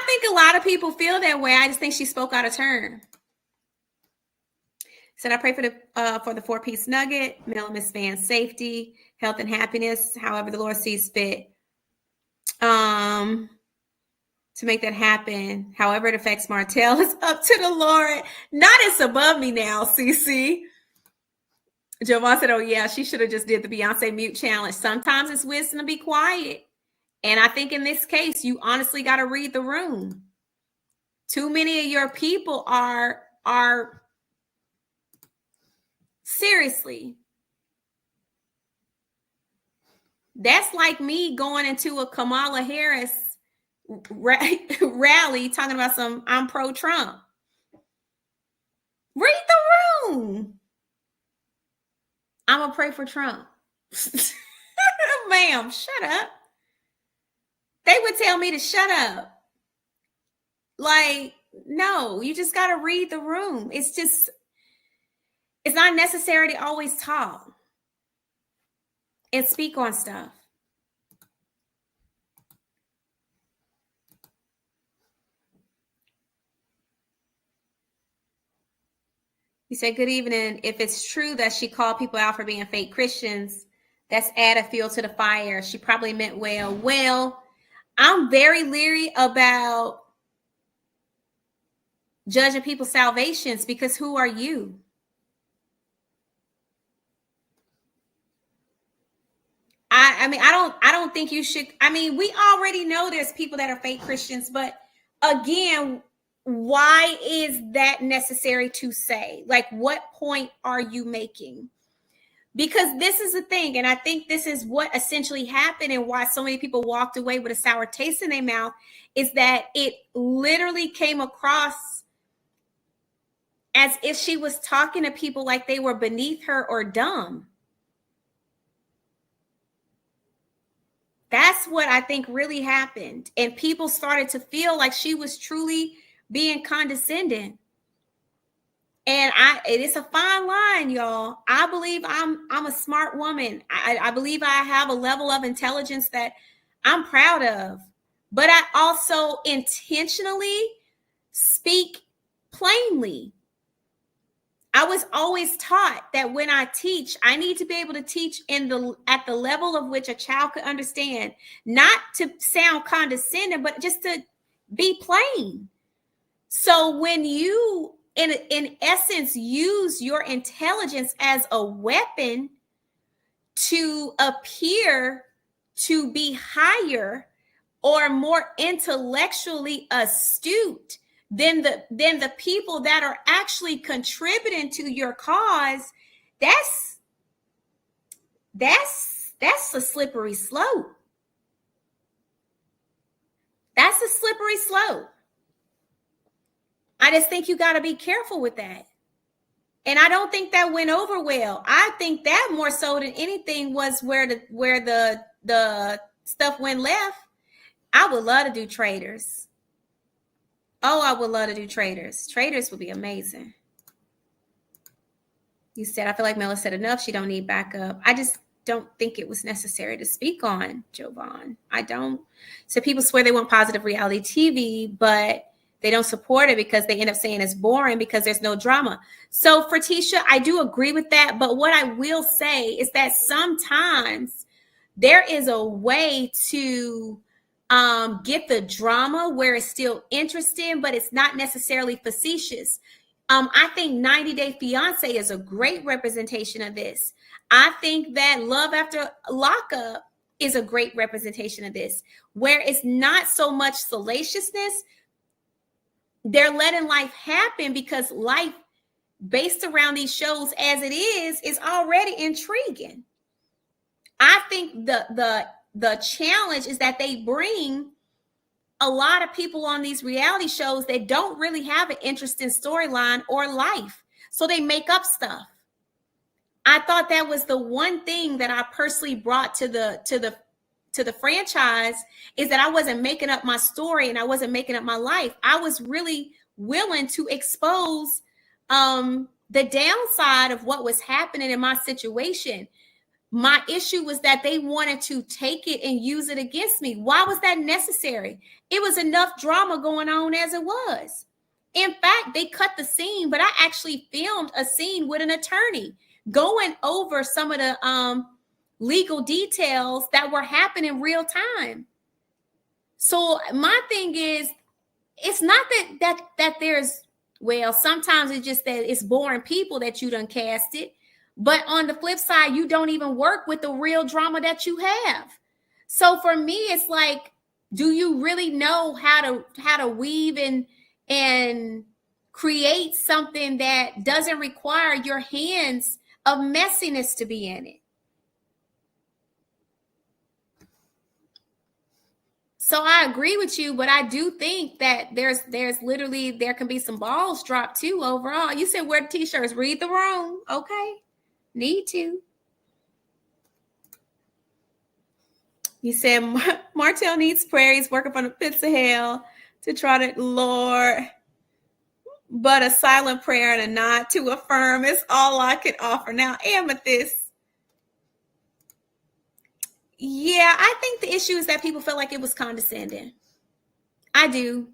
think a lot of people feel that way. I just think she spoke out of turn. Said I pray for the 4-piece nugget, Mel and Miss Van's safety, health and happiness, however the Lord sees fit. To make that happen, however it affects Martell, is up to the Lord. Not it's above me now, CC. Jovan said, oh yeah, she should have just did the Beyonce mute challenge. Sometimes it's wisdom to be quiet. And I think in this case, you honestly got to read the room. Too many of your people are seriously. That's like me going into a Kamala Harris rally talking about I'm pro-Trump. Read the room. I'm going to pray for Trump. Ma'am, shut up. They would tell me to shut up. Like, no, you just got to read the room. It's not necessary to always talk and speak on stuff. You said, good evening. If it's true that she called people out for being fake Christians, that's added fuel to the fire. She probably meant well. Well, I'm very leery about judging people's salvations because who are you? I don't think you should. I mean, we already know there's people that are fake Christians, but again, why is that necessary to say? Like, what point are you making? Because this is the thing, and I think this is what essentially happened and why so many people walked away with a sour taste in their mouth, is that it literally came across as if she was talking to people like they were beneath her or dumb. That's what I think really happened. And people started to feel like she was truly being condescending. And it is a fine line, y'all. I believe I'm a smart woman. I believe I have a level of intelligence that I'm proud of. But I also intentionally speak plainly. I was always taught that when I teach, I need to be able to teach at the level of which a child could understand, not to sound condescending, but just to be plain. So when you, in essence, use your intelligence as a weapon to appear to be higher or more intellectually astute than the people that are actually contributing to your cause, that's a slippery slope. That's a slippery slope. I just think you got to be careful with that. And I don't think that went over well. I think that more so than anything was where the stuff went left. I would love to do traders. Oh, I would love to do traders. Traders would be amazing. You said, I feel like Mela said enough. She don't need backup. I just don't think it was necessary to speak on, Jovan. I don't. So people swear they want positive reality TV, but they don't support it because they end up saying it's boring because there's no drama. So for Tisha, I do agree with that. But what I will say is that sometimes there is a way to get the drama where it's still interesting, but it's not necessarily facetious. I think 90 Day Fiance is a great representation of this. I think that Love After Lockup is a great representation of this, where it's not so much salaciousness. They're letting life happen because life based around these shows as it is already intriguing. I think the challenge is that they bring a lot of people on these reality shows that don't really have an interesting storyline or life. So they make up stuff. I thought that was the one thing that I personally brought to the franchise, is that I wasn't making up my story and I wasn't making up my life. I was really willing to expose the downside of what was happening in my situation. My issue was that they wanted to take it and use it against me. Why was that necessary? It was enough drama going on as it was. In fact, they cut the scene, but I actually filmed a scene with an attorney going over some of the legal details that were happening in real time. So my thing is, it's not that there's, well, sometimes it's just that it's boring people that you done casted. But on the flip side, you don't even work with the real drama that you have. So for me, it's like, do you really know how to weave and create something that doesn't require your hands of messiness to be in it? So I agree with you, but I do think that there can be some balls dropped too overall. You said wear t-shirts, read the room. Okay. Need to. You said Martell needs prayer. He's working from the pits of hell to try to, Lord. But a silent prayer and a nod to affirm is all I can offer. Now, Amethyst. Yeah, I think the issue is that people felt like it was condescending. I do.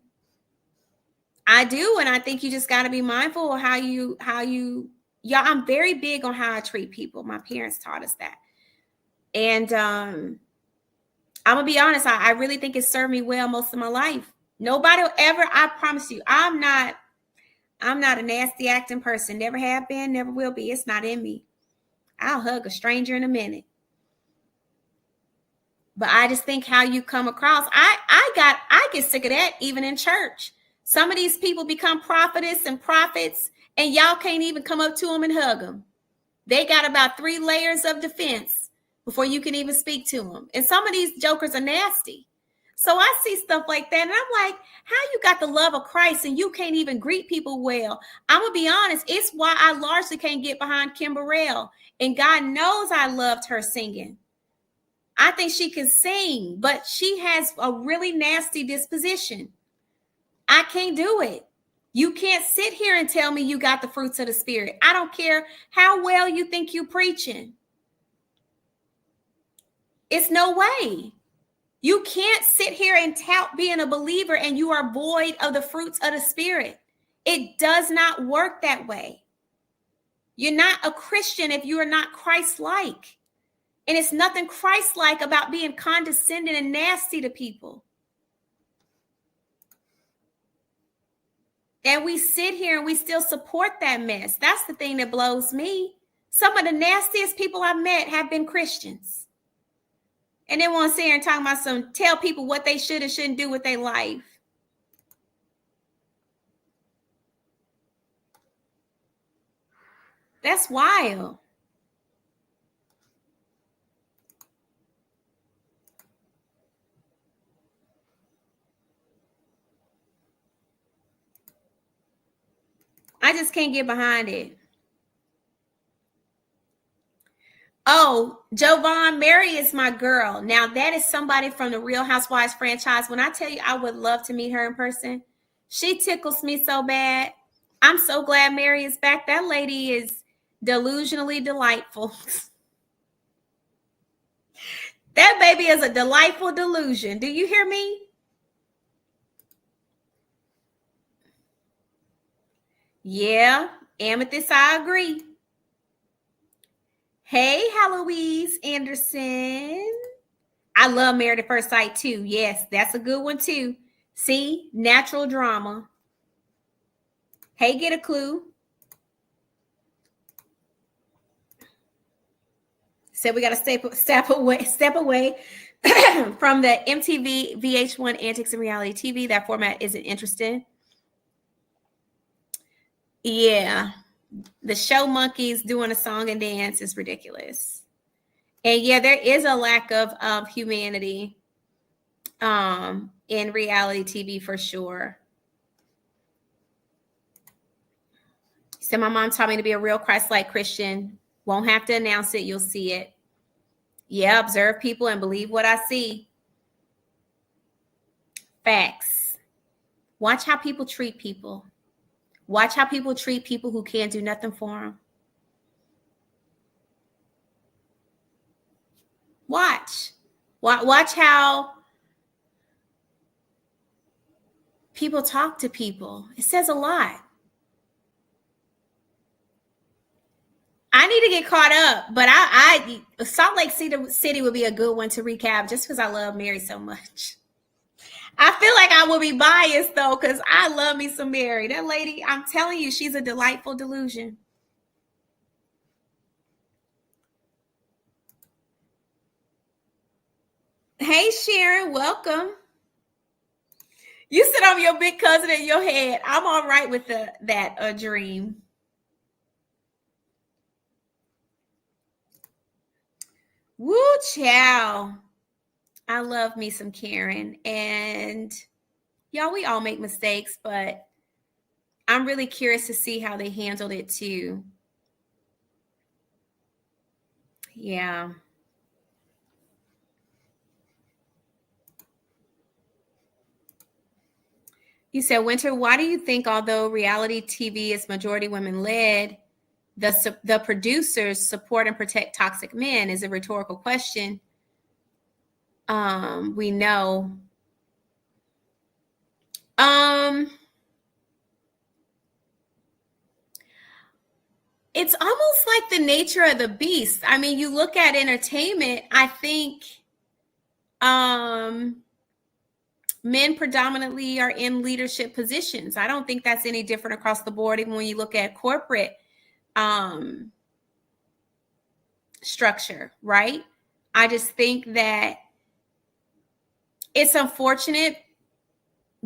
And I think you just got to be mindful of how you. Yeah, I'm very big on how I treat people. My parents taught us that. And I'm going to be honest, I really think it served me well most of my life. Nobody will ever, I promise you, I'm not a nasty acting person. Never have been, never will be. It's not in me. I'll hug a stranger in a minute. But I just think how you come across, I get sick of that even in church. Some of these people become prophetess and prophets, and y'all can't even come up to them and hug them. They got about 3 layers of defense before you can even speak to them. And some of these jokers are nasty. So I see stuff like that, and I'm like, how you got the love of Christ and you can't even greet people well? I'm going to be honest. It's why I largely can't get behind Kim Burrell. And God knows I loved her singing. I think she can sing, but she has a really nasty disposition. I can't do it. You can't sit here and tell me you got the fruits of the Spirit. I don't care how well you think you're preaching. It's no way. You can't sit here and tout being a believer and you are void of the fruits of the Spirit. It does not work that way. You're not a Christian if you are not Christ-like. And it's nothing Christ-like about being condescending and nasty to people. And we sit here and we still support that mess. That's the thing that blows me. Some of the nastiest people I've met have been Christians. And they want to sit here and talk about tell people what they should and shouldn't do with their life. That's wild. I just can't get behind it. Oh, Jovan, Mary is my girl. Now, that is somebody from the Real Housewives franchise. When I tell you I would love to meet her in person, she tickles me so bad. I'm so glad Mary is back. That lady is delusionally delightful. That baby is a delightful delusion. Do you hear me? Yeah, Amethyst, I agree. Hey, Heloise Anderson. I love Married at First Sight too. Yes, that's a good one too. See, natural drama. Hey, get a clue. Said we got to step away from the MTV VH1 Antics and Reality TV. That format isn't interesting. Yeah. The show monkeys doing a song and dance is ridiculous. And yeah, there is a lack of humanity in reality TV for sure. So my mom taught me to be a real Christ-like Christian. Won't have to announce it. You'll see it. Yeah, observe people and believe what I see. Facts. Watch how people treat people. Watch how people treat people who can't do nothing for them. Watch how people talk to people. It says a lot. I need to get caught up, but I Salt Lake City would be a good one to recap just because I love Mary so much. I feel like I will be biased though, because I love me some Mary. That lady, I'm telling you, she's a delightful delusion. Hey Sharon, welcome. You sit on your big cousin in your head. I'm all right with that dream. Woo chow. I love me some Karen. And y'all, we all make mistakes, but I'm really curious to see how they handled it too. Yeah. You said, Winter, why do you think although reality TV is majority women led, the producers support and protect toxic men? Is a rhetorical question. We know. It's almost like the nature of the beast. I mean, you look at entertainment, I think men predominantly are in leadership positions. I don't think that's any different across the board, even when you look at corporate structure, right? I just think that it's unfortunate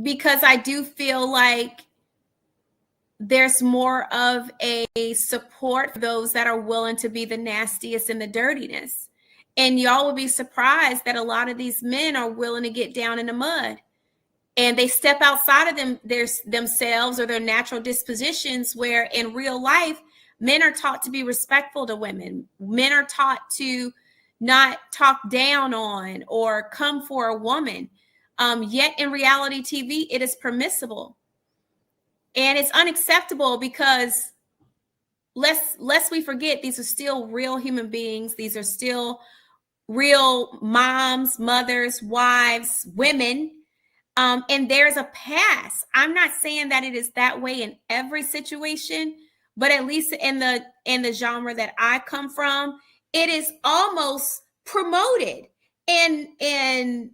because I do feel like there's more of a support for those that are willing to be the nastiest and the dirtiness. And y'all will be surprised that a lot of these men are willing to get down in the mud, and they step outside of themselves or their natural dispositions, where in real life, men are taught to be respectful to women. Men are taught to not talk down on or come for a woman. Yet in reality TV, it is permissible. And it's unacceptable because lest we forget, these are still real human beings. These are still real moms, mothers, wives, women. And there's a past. I'm not saying that it is that way in every situation, but at least in the genre that I come from, it is almost promoted and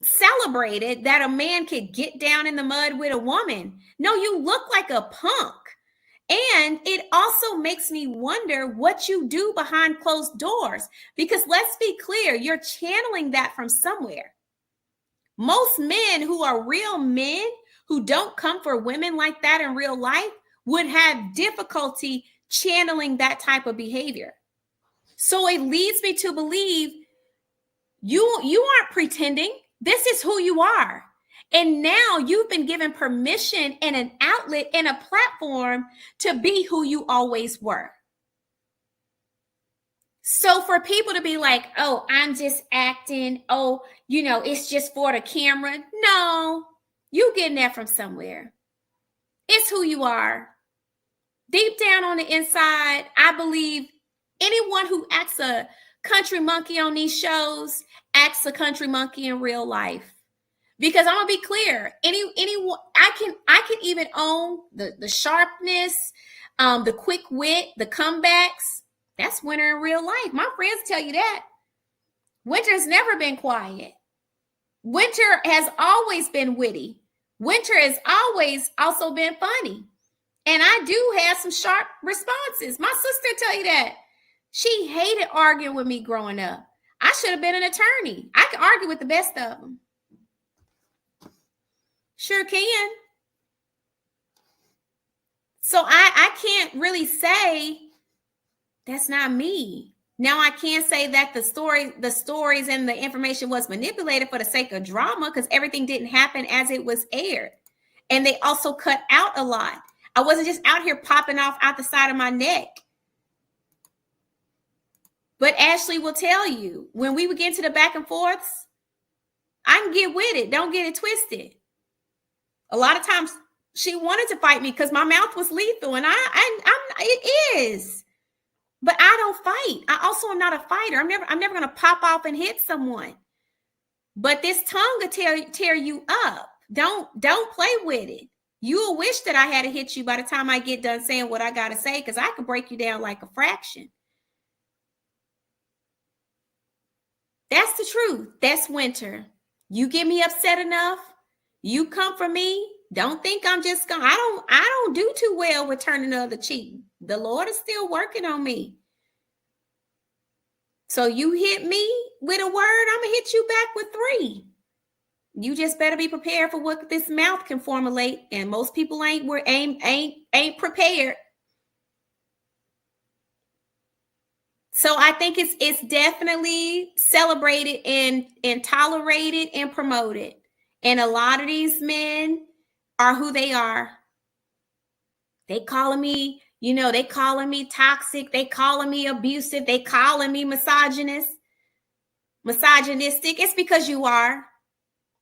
celebrated that a man could get down in the mud with a woman. No, you look like a punk. And it also makes me wonder what you do behind closed doors, because let's be clear, you're channeling that from somewhere. Most men who are real men, who don't come for women like that in real life, would have difficulty channeling that type of behavior. So it leads me to believe you aren't pretending. This is who you are. And now you've been given permission and an outlet and a platform to be who you always were. So for people to be like, oh, I'm just acting. Oh, it's just for the camera. No, you getting that from somewhere. It's who you are. Deep down on the inside, I believe anyone who acts a country monkey on these shows acts a country monkey in real life. Because I'm gonna be clear, anyone I can even own the sharpness, the quick wit, the comebacks. That's Winter in real life. My friends tell you that. Winter has never been quiet. Winter has always been witty. Winter has always also been funny. And I do have some sharp responses. My sister tell you that. She hated arguing with me growing up. I should have been an attorney. I can argue with the best of them. Sure can. So I can't really say that's not me. Now I can't say that the stories and the information was manipulated for the sake of drama, because everything didn't happen as it was aired. And they also cut out a lot. I wasn't just out here popping off out the side of my neck. But Ashley will tell you, when we would get into the back and forths, I can get with it. Don't get it twisted. A lot of times she wanted to fight me because my mouth was lethal, and it is. But I don't fight. I also am not a fighter. I'm never going to pop off and hit someone. But this tongue will tear you up. Don't play with it. You will wish that I had to hit you by the time I get done saying what I got to say, because I could break you down like a fraction. That's the truth. That's Winter. You get me upset enough, you come for me. Don't think I'm just gonna. I don't do too well with turning the other cheek. The Lord is still working on me. So you hit me with a word, I'm gonna hit you back with 3. You just better be prepared for what this mouth can formulate. And most people ain't prepared. So I think it's definitely celebrated and tolerated and promoted. And a lot of these men are who they are. They calling me, they calling me toxic. They calling me abusive. They calling me misogynistic. It's because you are.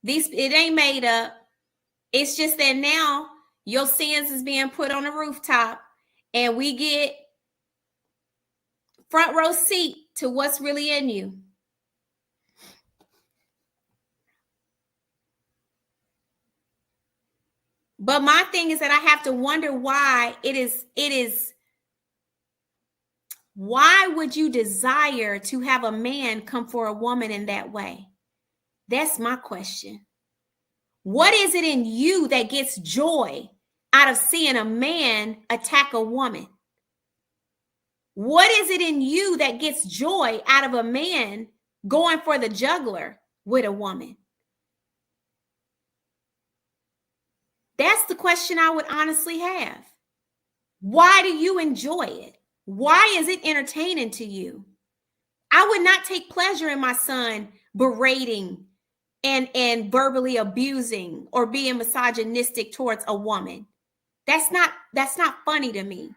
It ain't made up. It's just that now your sins is being put on the rooftop, and we get front row seat to what's really in you. But my thing is that I have to wonder why why would you desire to have a man come for a woman in that way? That's my question. What is it in you that gets joy out of seeing a man attack a woman? What is it in you that gets joy out of a man going for the jugular with a woman? That's the question I would honestly have. Why do you enjoy it? Why is it entertaining to you? I would not take pleasure in my son berating and verbally abusing or being misogynistic towards a woman. That's not funny to me.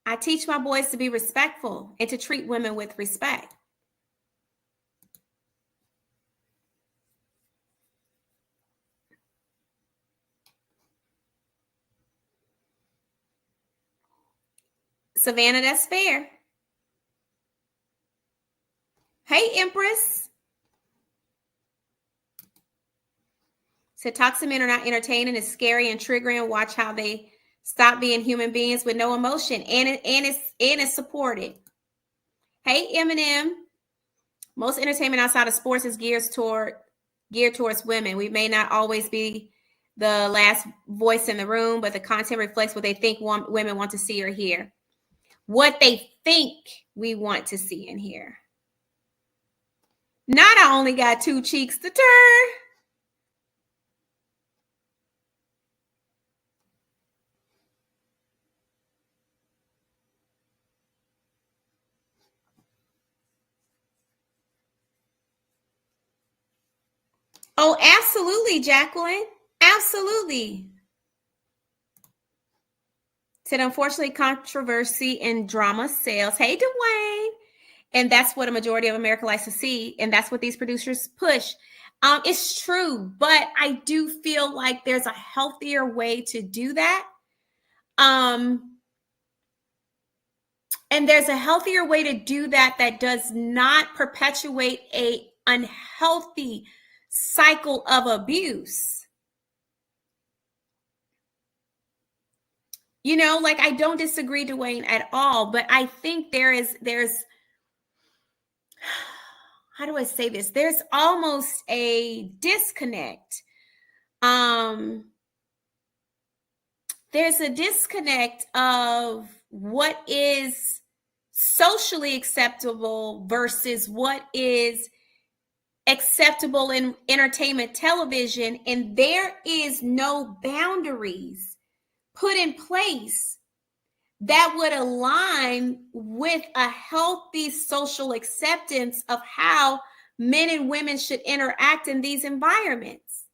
I teach my boys to be respectful and to treat women with respect. Savannah, that's fair. Hey, Empress. Said toxic men are not entertaining. It's scary and triggering. Watch how they stop being human beings with no emotion, and it's supported. Hey, Eminem. Most entertainment outside of sports is geared towards women. We may not always be the last voice in the room, but the content reflects what they think women want to see or hear. What they think we want to see and hear. Not I only got two cheeks to turn. Oh, absolutely, Jacqueline. Absolutely. Said, unfortunately, controversy and drama sells. Hey, Dwayne. And that's what a majority of America likes to see. And that's what these producers push. It's true, but I do feel like there's a healthier way to do that. And there's a healthier way to do that that does not perpetuate a unhealthy cycle of abuse. You know, like I don't disagree, Dwayne, at all, but I think there's how do I say this? There's almost a disconnect. There's a disconnect of what is socially acceptable versus what is acceptable in entertainment television, and there is no boundaries put in place that would align with a healthy social acceptance of how men and women should interact in these environments.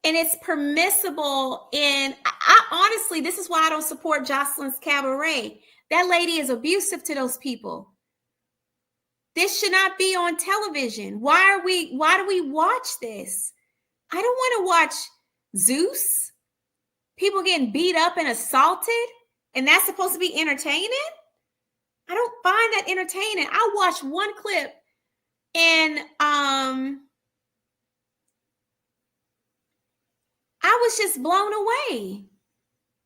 And it's permissible I honestly, this is why I don't support Jocelyn's Cabaret. That lady is abusive to those people. This should not be on television. Why do we watch this? I don't want to watch Zeus. People getting beat up and assaulted, and that's supposed to be entertaining? I don't find that entertaining. I watched one clip and I was just blown away.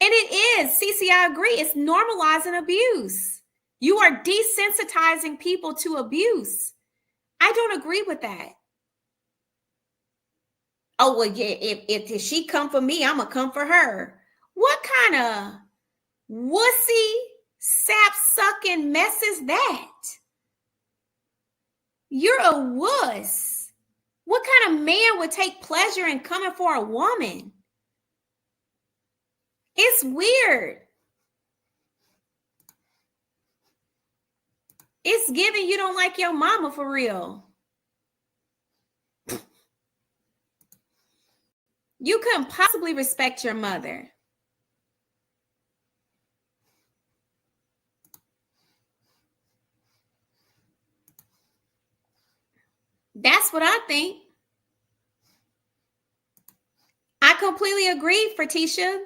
And it is, Cece, I agree, it's normalizing abuse. You are desensitizing people to abuse. I don't agree with that. Oh, well, yeah, if she come for me, I'm going to come for her. What kind of wussy, sap-sucking mess is that? You're a wuss. What kind of man would take pleasure in coming for a woman? It's weird. It's giving you don't like your mama for real. You couldn't possibly respect your mother. That's what I think. I completely agree, Fratisha.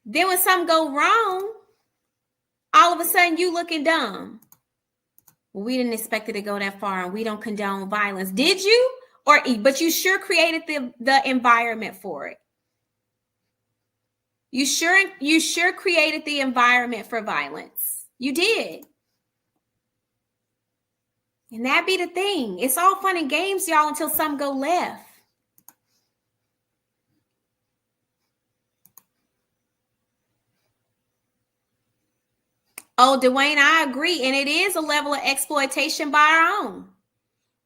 Then when something go wrong, all of a sudden you looking dumb. Well, we didn't expect it to go that far, and we don't condone violence. Did you? But you sure created the environment for it. You sure created the environment for violence. You did. And that be the thing. It's all fun and games, y'all, until something go left. Oh, Dwayne, I agree. And it is a level of exploitation by our own.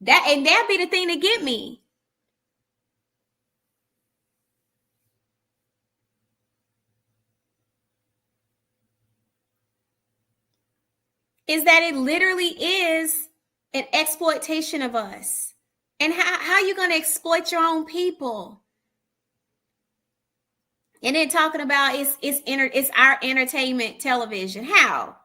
That'd be the thing to get me. Is that it literally is an exploitation of us. And how are you going to exploit your own people? And then talking about it's our entertainment television. How?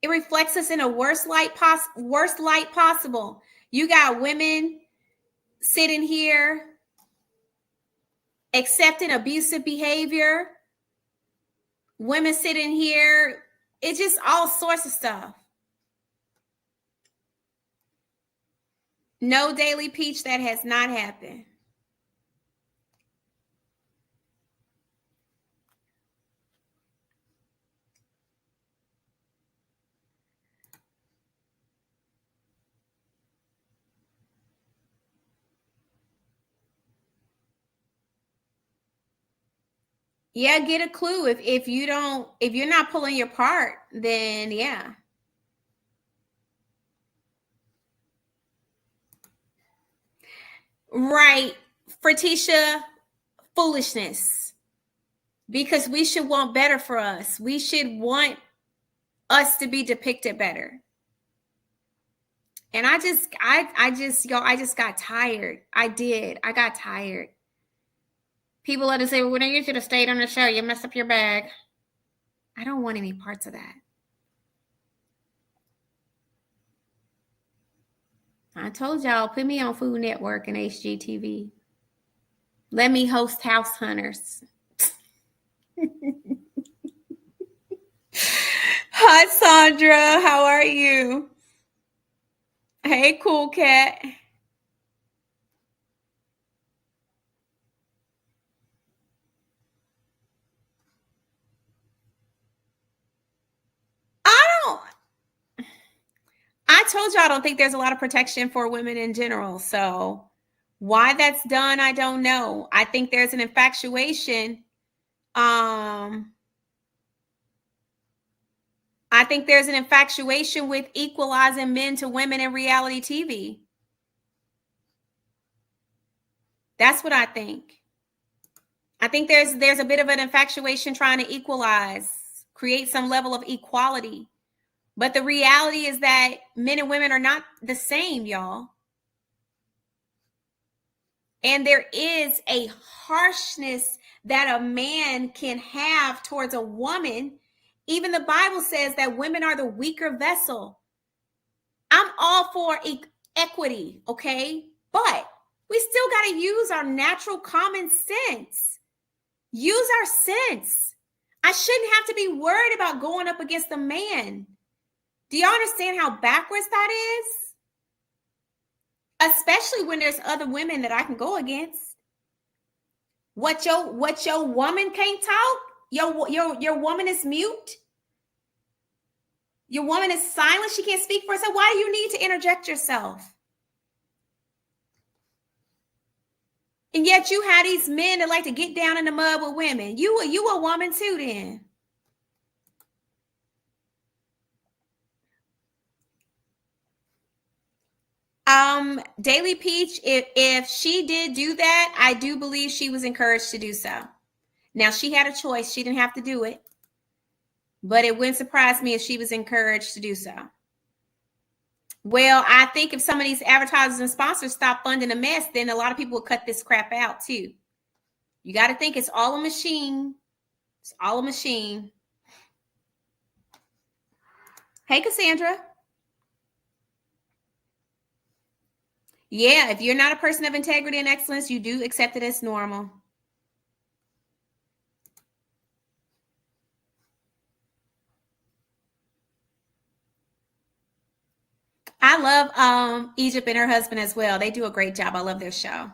It reflects us in a worst light possible. You got women sitting here accepting abusive behavior. Women sitting here. It's just all sorts of stuff. No, Daily Peach, that has not happened. Yeah, get a clue. If you're not pulling your part, then yeah. Right. Fratisha, foolishness. Because we should want better for us. We should want us to be depicted better. And I just got tired. I did. I got tired. People let us say, well, when you should have stayed on the show, you messed up your bag. I don't want any parts of that. I told y'all, put me on Food Network and HGTV. Let me host House Hunters. Hi, Sandra. How are you? Hey, cool cat. I told you I don't think there's a lot of protection for women in general. So why that's done, I don't know. I think there's an infatuation. I think there's an infatuation with equalizing men to women in reality TV. That's what I think. I think there's a bit of an infatuation trying to equalize, create some level of equality. But the reality is that men and women are not the same, y'all. And there is a harshness that a man can have towards a woman. Even the Bible says that women are the weaker vessel. I'm all for equity, okay? But we still got to use our natural common sense. Use our sense. I shouldn't have to be worried about going up against a man. Do y'all understand how backwards that is? Especially when there's other women that I can go against. What your woman can't talk? Your woman is mute? Your woman is silent? She can't speak for herself? Why do you need to interject yourself? And yet you have these men that like to get down in the mud with women. You a woman too then. Daily Peach, if she did do that, I do believe she was encouraged to do so. Now, she had a choice. She didn't have to do it. But it wouldn't surprise me if she was encouraged to do so. Well, I think if some of these advertisers and sponsors stop funding a mess, then a lot of people will cut this crap out too. You got to think it's all a machine. It's all a machine. Hey, Cassandra. Yeah, if you're not a person of integrity and excellence, you do accept it as normal. I love Egypt and her husband as well. They do a great job. I love their show.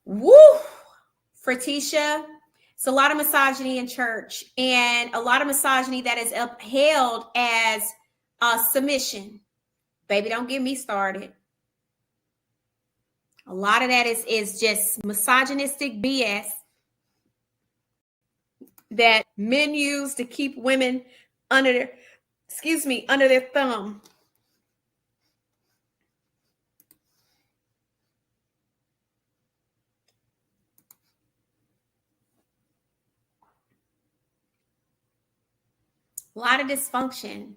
Woo! Fratisha, it's a lot of misogyny in church and a lot of misogyny that is upheld as submission. Baby, don't get me started. A lot of that is just misogynistic BS that men use to keep women under their thumb. A lot of dysfunction.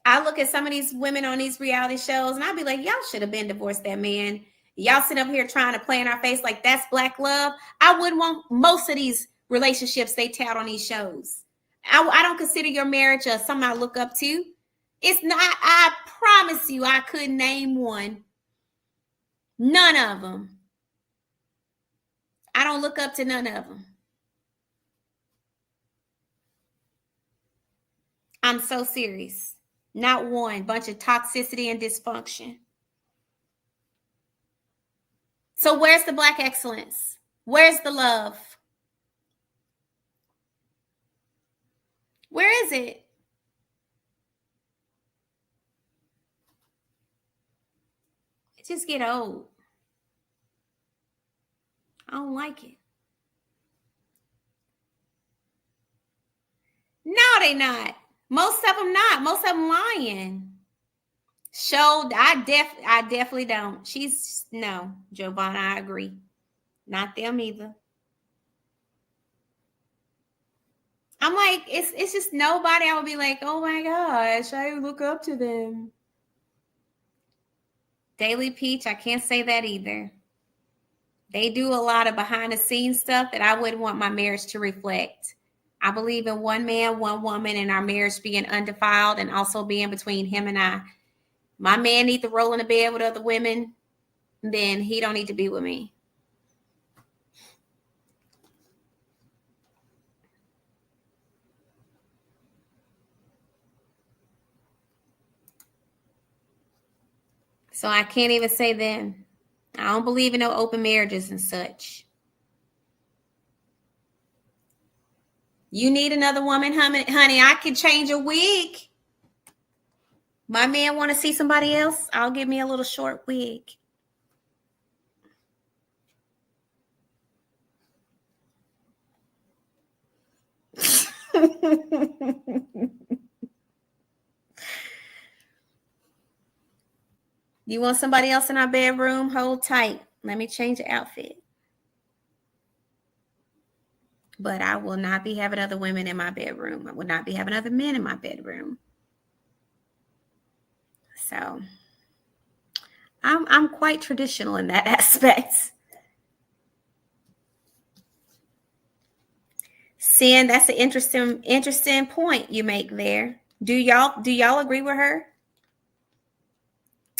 I look at some of these women on these reality shows and I'd be like, y'all should have been divorced that man. Y'all sit up here trying to play in our face like that's black love. I wouldn't want most of these relationships they tout on these shows. I don't consider your marriage something I look up to. It's not, I promise you, I couldn't name one. None of them. I don't look up to none of them. I'm so serious. Not one. Bunch of toxicity and dysfunction. So where's the black excellence? Where's the love? Where is it? It just get old. I don't like it. No, they not. Most of them not. Most of them lying. Showed I definitely don't. She's no, Giovanna, I agree. Not them either. I'm like, it's just nobody I would be like, oh my gosh, I look up to them. Daily Peach, I can't say that either. They do a lot of behind the scenes stuff that I wouldn't want my marriage to reflect. I believe in one man, one woman, and our marriage being undefiled and also being between him and I. My man needs to roll in the bed with other women, then he don't need to be with me. So I can't even say them. I don't believe in no open marriages and such. You need another woman, honey. I can change a wig. My man want to see somebody else? I'll give me a little short wig. You want somebody else in our bedroom? Hold tight. Let me change the outfit. But I will not be having other women in my bedroom. I will not be having other men in my bedroom. So I'm quite traditional in that aspect. Sin, that's an interesting point you make there. Do y'all agree with her?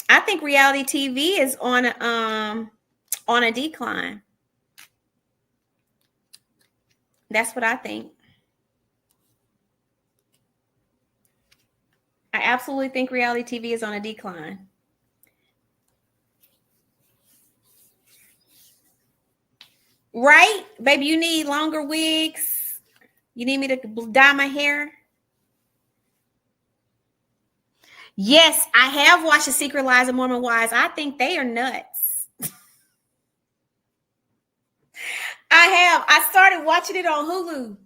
I think reality TV is on a decline. That's what I think. I absolutely think reality TV is on a decline. Right? Baby, you need longer wigs. You need me to dye my hair? Yes, I have watched The Secret Lives of Mormon Wives. I think they are nuts. I have. I started watching it on Hulu.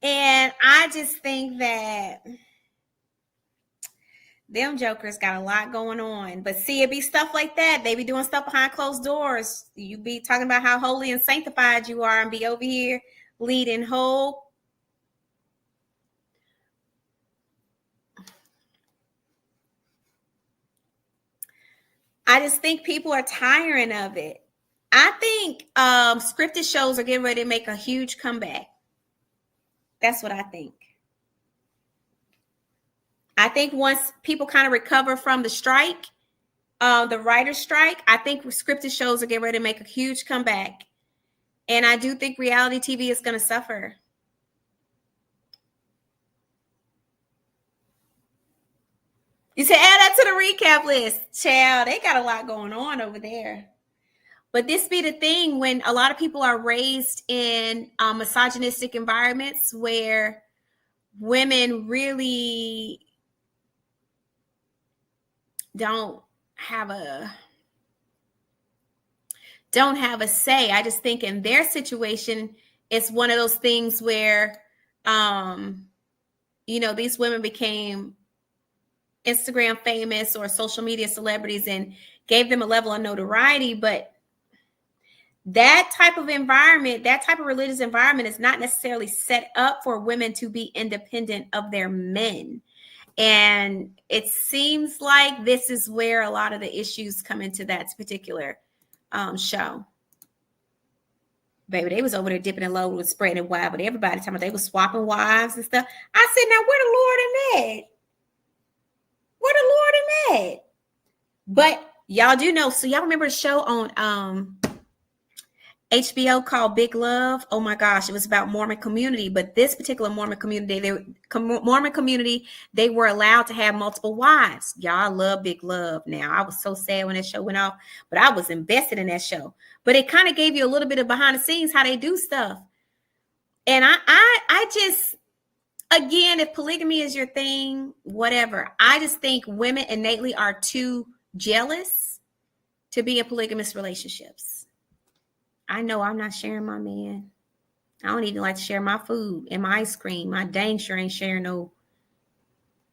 And I just think that them jokers got a lot going on. But see, it be stuff like that. They be doing stuff behind closed doors. You be talking about how holy and sanctified you are and be over here leading hope. I just think people are tiring of it. I think scripted shows are getting ready to make a huge comeback. That's what I think. I think once people kind of recover from the strike, the writer's strike, I think scripted shows are getting ready to make a huge comeback. And I do think reality TV is going to suffer. You said add that to the recap list. Child, they got a lot going on over there. But this be the thing when a lot of people are raised in misogynistic environments where women really don't have a say. I just think in their situation, it's one of those things where, these women became Instagram famous or social media celebrities and gave them a level of notoriety. But that type of environment, that type of religious environment is not necessarily set up for women to be independent of their men. And it seems like this is where a lot of the issues come into that particular show. Baby, they was over there dipping and loading with spreading wild, but everybody talking about they was swapping wives and stuff. I said, now where the Lord in that? Where the Lord in that? But y'all do know, so y'all remember the show on HBO called Big Love? Oh my gosh, it was about Mormon community. But this particular Mormon community, they were allowed to have multiple wives. Y'all love Big Love now. I was so sad when that show went off, but I was invested in that show. But it kind of gave you a little bit of behind the scenes how they do stuff. And I just, again, if polygamy is your thing, whatever. I just think women innately are too jealous to be in polygamous relationships. I know I'm not sharing my man. I don't even like to share my food and my ice cream. I dang sure ain't sharing no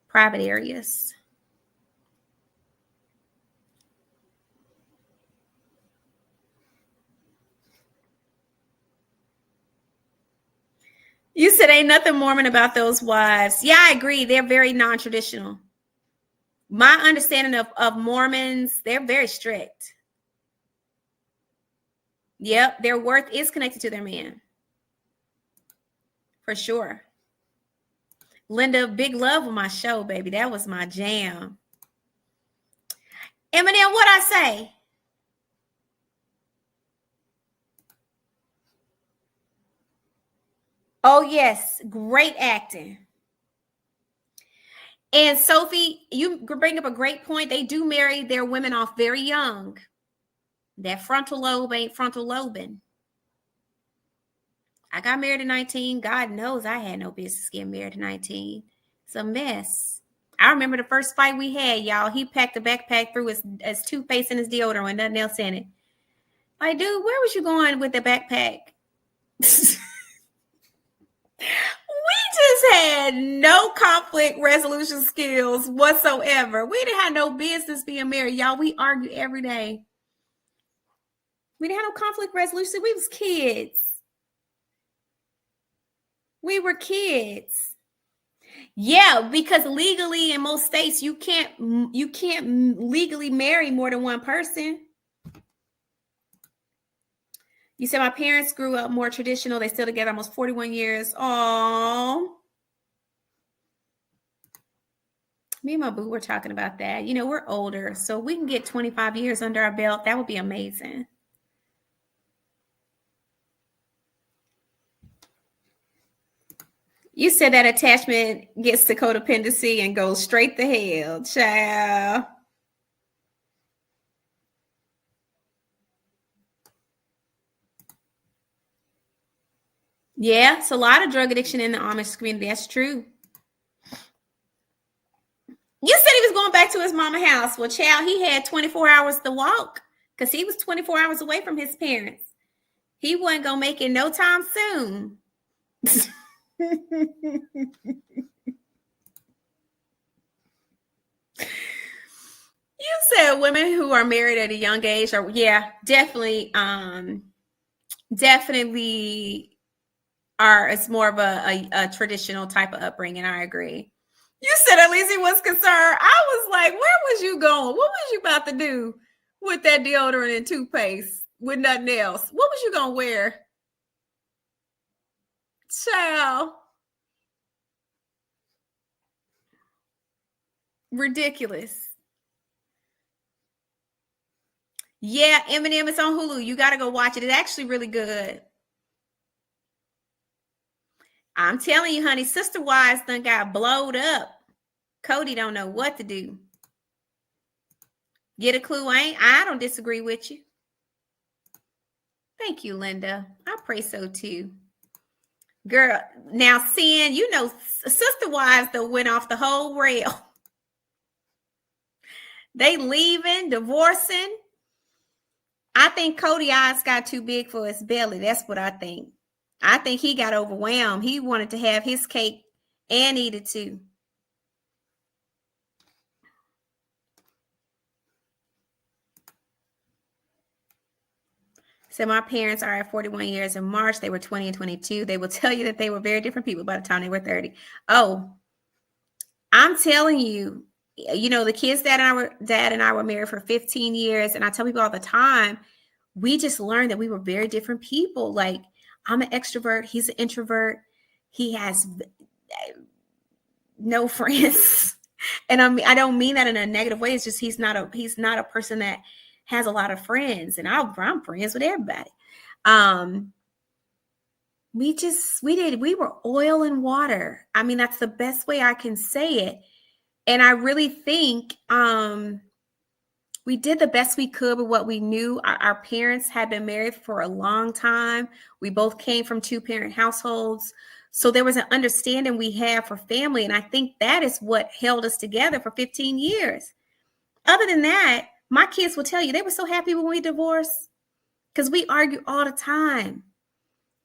private areas. You said ain't nothing Mormon about those wives. Yeah, I agree. They're very non-traditional. My understanding of Mormons, they're very strict. Yep, their worth is connected to their man. For sure. Linda, Big Love on my show, baby. That was my jam. Eminem, what'd I say? Oh, yes. Great acting. And Sophie, you bring up a great point. They do marry their women off very young. That frontal lobe ain't frontal lobing. I got married at 19. God knows I had no business getting married at 19. It's a mess. I remember the first fight we had, y'all. He packed a backpack through his toothpaste and his deodorant and nothing else in it. Like, dude, where was you going with the backpack? We just had no conflict resolution skills whatsoever. We didn't have no business being married, y'all. We argued every day. We didn't have no conflict resolution. We was kids. We were kids. Yeah, because legally in most states you can't legally marry more than one person. You said my parents grew up more traditional. They still together almost 41 years. Oh, me and my boo were talking about that. You know, we're older, so we can get 25 years under our belt. That would be amazing. You said that attachment gets to codependency and goes straight to hell, child. Yeah, it's a lot of drug addiction in the Amish community. That's true. You said he was going back to his mama house. Well, child, he had 24 hours to walk because he was 24 hours away from his parents. He wasn't going to make it no time soon. You said women who are married at a young age are, yeah, definitely are, it's more of a traditional type of upbringing. I agree. You said at least he was concerned. I was like, where was you going? What was you about to do with that deodorant and toothpaste with nothing else? What was you going to wear? Child. Ridiculous. Yeah, Eminem, it's on Hulu. You got to go watch it. It's actually really good. I'm telling you, honey, Sister Wives done got blowed up. Cody don't know what to do. Get a clue? I don't disagree with you. Thank you, Linda. I pray so too. Girl, now seeing, Sister Wives that went off the whole rail. They leaving, divorcing. I think Cody eyes got too big for his belly. That's what I think. I think he got overwhelmed. He wanted to have his cake and eat it too. So my parents are at 41 years in March. They were 20 and 22. They will tell you that they were very different people by the time they were 30. Oh, I'm telling you, the kids' dad and I were married for 15 years. And I tell people all the time, we just learned that we were very different people. Like, I'm an extrovert. He's an introvert. He has no friends. And I don't mean that in a negative way. It's just he's not a person that has a lot of friends. And I'm friends with everybody. We were oil and water. I mean, that's the best way I can say it. And I really think we did the best we could with what we knew. Our parents had been married for a long time. We both came from 2-parent households. So there was an understanding we had for family. And I think that is what held us together for 15 years. Other than that, my kids will tell you they were so happy when we divorced because we argue all the time.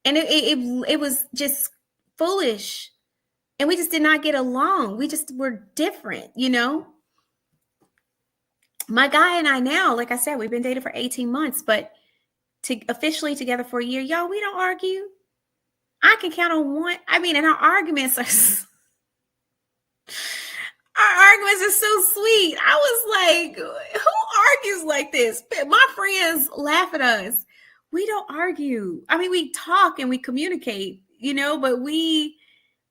And it was just foolish. And we just did not get along. We just were different, My guy and I now, like I said, we've been dating for 18 months, but officially together for a year, y'all, we don't argue. I can count on one. I mean, and our arguments are so sweet. I was like, who argues like this? My friends laugh at us. We don't argue. I mean, we talk and we communicate, but we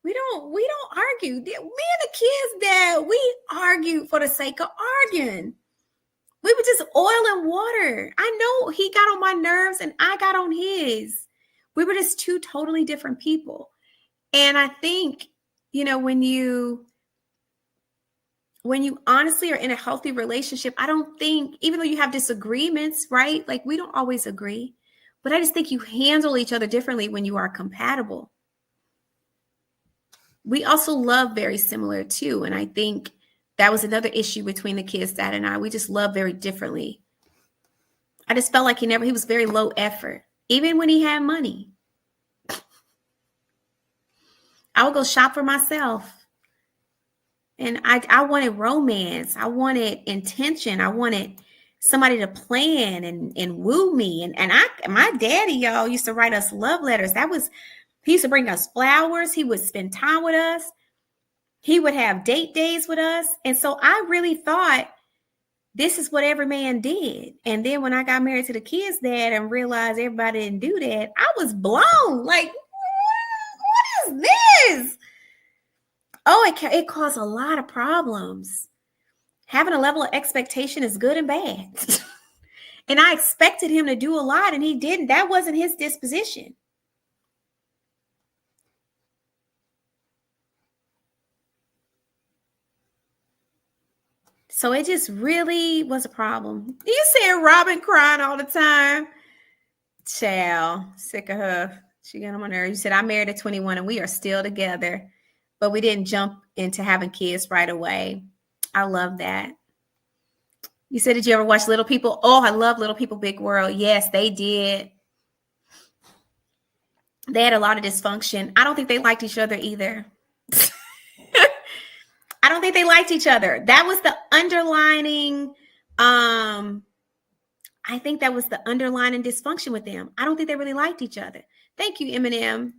don't argue. Me and the kids, Dad, we argue for the sake of arguing. We were just oil and water. I know he got on my nerves and I got on his. We were just two totally different people. And I think, when you honestly are in a healthy relationship, I don't think, even though you have disagreements, right? Like, we don't always agree, but I just think you handle each other differently when you are compatible. We also love very similar too. And I think that was another issue between the kids' dad and I. We just love very differently. I just felt like he was very low effort, even when he had money. I would go shop for myself. And I wanted romance. I wanted intention. I wanted somebody to plan and woo me. And my daddy, y'all, used to write us love letters. He used to bring us flowers. He would spend time with us. He would have date days with us. And so I really thought this is what every man did. And then when I got married to the kids' dad and realized everybody didn't do that, I was blown. Like, what is this? Oh, it caused a lot of problems. Having a level of expectation is good and bad. And I expected him to do a lot and he didn't. That wasn't his disposition. So it just really was a problem. You said Robin crying all the time. Child, sick of her. She got on my nerves. You said I'm married at 21 and we are still together, but we didn't jump into having kids right away. I love that. You said, did you ever watch Little People? Oh, I love Little People, Big World. Yes, they did. They had a lot of dysfunction. I don't think they liked each other either. I don't think they liked each other. That was the underlining, I think that was the underlining dysfunction with them. I don't think they really liked each other. Thank you, Eminem.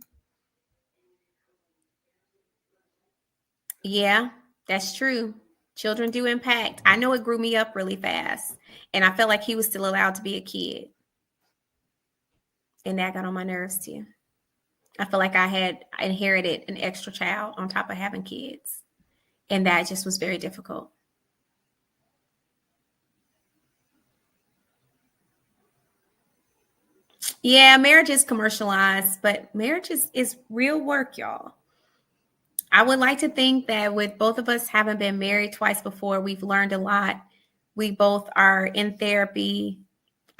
Yeah, that's true. Children do impact. I know it grew me up really fast. And I felt like he was still allowed to be a kid. And that got on my nerves too. I felt like I had inherited an extra child on top of having kids. And that just was very difficult. Yeah, marriage is commercialized, but marriage is real work, y'all. I would like to think that with both of us having been married twice before, we've learned a lot. We both are in therapy.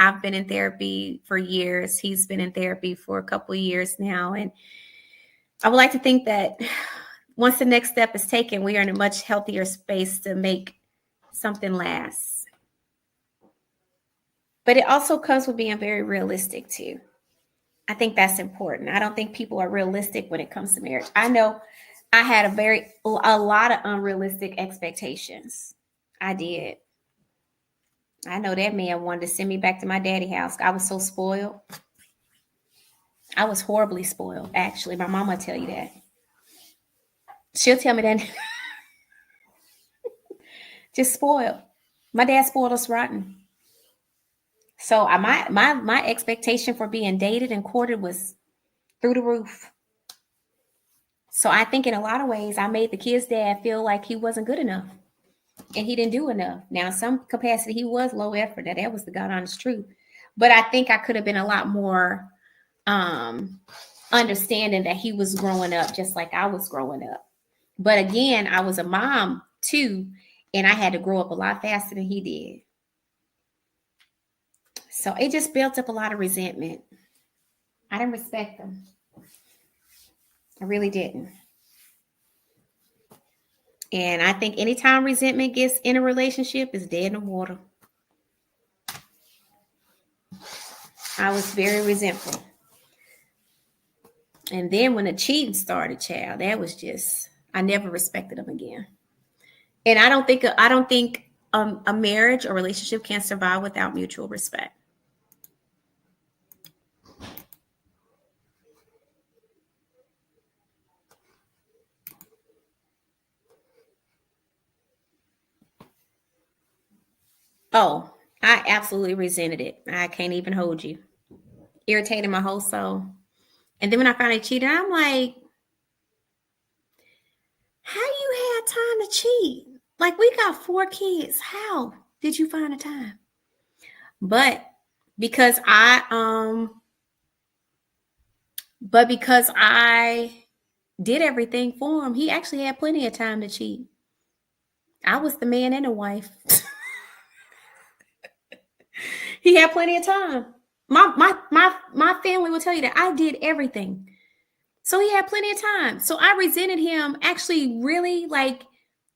I've been in therapy for years. He's been in therapy for a couple of years now. And I would like to think that once the next step is taken, we are in a much healthier space to make something lasts. But it also comes with being very realistic too. I think that's important. I don't think people are realistic when it comes to marriage. I know I had a lot of unrealistic expectations. I did. I know that man wanted to send me back to my daddy house. I was so spoiled. I was horribly spoiled, actually. My mama will tell you that. She'll tell me that. Just spoiled. My dad spoiled us rotten. So my expectation for being dated and courted was through the roof. So I think in a lot of ways, I made the kid's dad feel like he wasn't good enough and he didn't do enough. Now, in some capacity, he was low effort. That was the God honest truth. But I think I could have been a lot more understanding that he was growing up just like I was growing up. But again, I was a mom too, and I had to grow up a lot faster than he did. So it just built up a lot of resentment. I didn't respect him. I really didn't. And I think anytime resentment gets in a relationship, it's dead in the water. I was very resentful. And then when the cheating started, child, that was just, I never respected him again. And I don't think a marriage or relationship can survive without mutual respect. Oh, I absolutely resented it. I can't even hold you. Irritated my whole soul. And then when I finally cheated, I'm like, how you had time to cheat? Like, we got 4 kids. How did you find the time? But because I did everything for him, he actually had plenty of time to cheat. I was the man and the wife. He had plenty of time. My family will tell you that I did everything. So he had plenty of time. So I resented him actually really, like,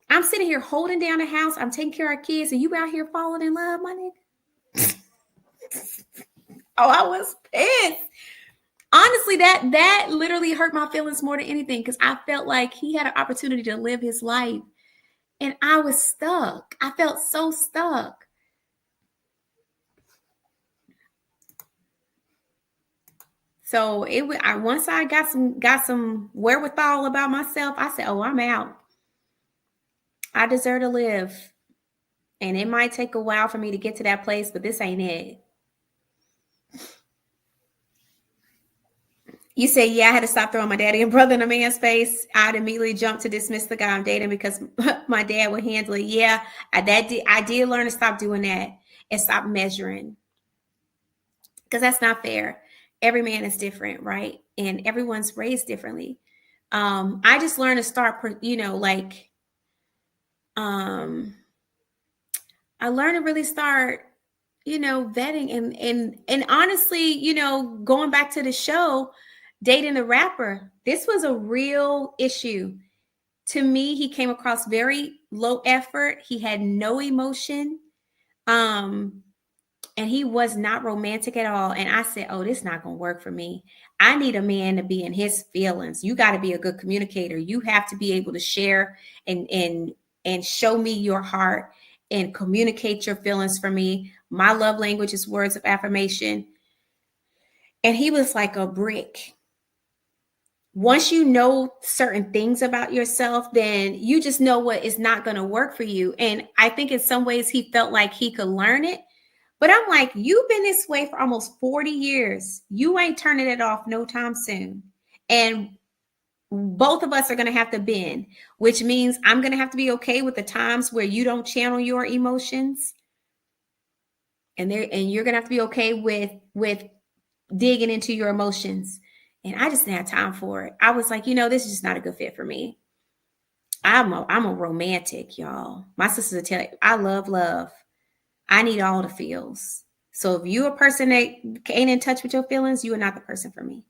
I'm sitting here holding down the house. I'm taking care of kids and you out here falling in love, my nigga. Oh, I was pissed. Honestly, that literally hurt my feelings more than anything because I felt like he had an opportunity to live his life and I was stuck. I felt so stuck. So once I got some wherewithal about myself, I said, "Oh, I'm out. I deserve to live, and it might take a while for me to get to that place, but this ain't it." You say, "Yeah, I had to stop throwing my daddy and brother in a man's face." I'd immediately jump to dismiss the guy I'm dating because my dad would handle it. Yeah, I did learn to stop doing that and stop measuring because that's not fair. Every man is different, right? And everyone's raised differently. I just learned to start, I learned to really start, vetting and honestly, going back to the show, dating the rapper. This was a real issue. To me, he came across very low effort. He had no emotion. And he was not romantic at all. And I said, oh, this is not going to work for me. I need a man to be in his feelings. You got to be a good communicator. You have to be able to share and show me your heart and communicate your feelings for me. My love language is words of affirmation. And he was like a brick. Once you know certain things about yourself, then you just know what is not going to work for you. And I think in some ways he felt like he could learn it. But I'm like, you've been this way for almost 40 years. You ain't turning it off no time soon. And both of us are going to have to bend, which means I'm going to have to be okay with the times where you don't channel your emotions. And you're going to have to be okay with digging into your emotions. And I just didn't have time for it. I was like, this is just not a good fit for me. I'm a romantic, y'all. My sisters will tell you, I love love. I need all the feels. So if you're a person that ain't in touch with your feelings, you are not the person for me.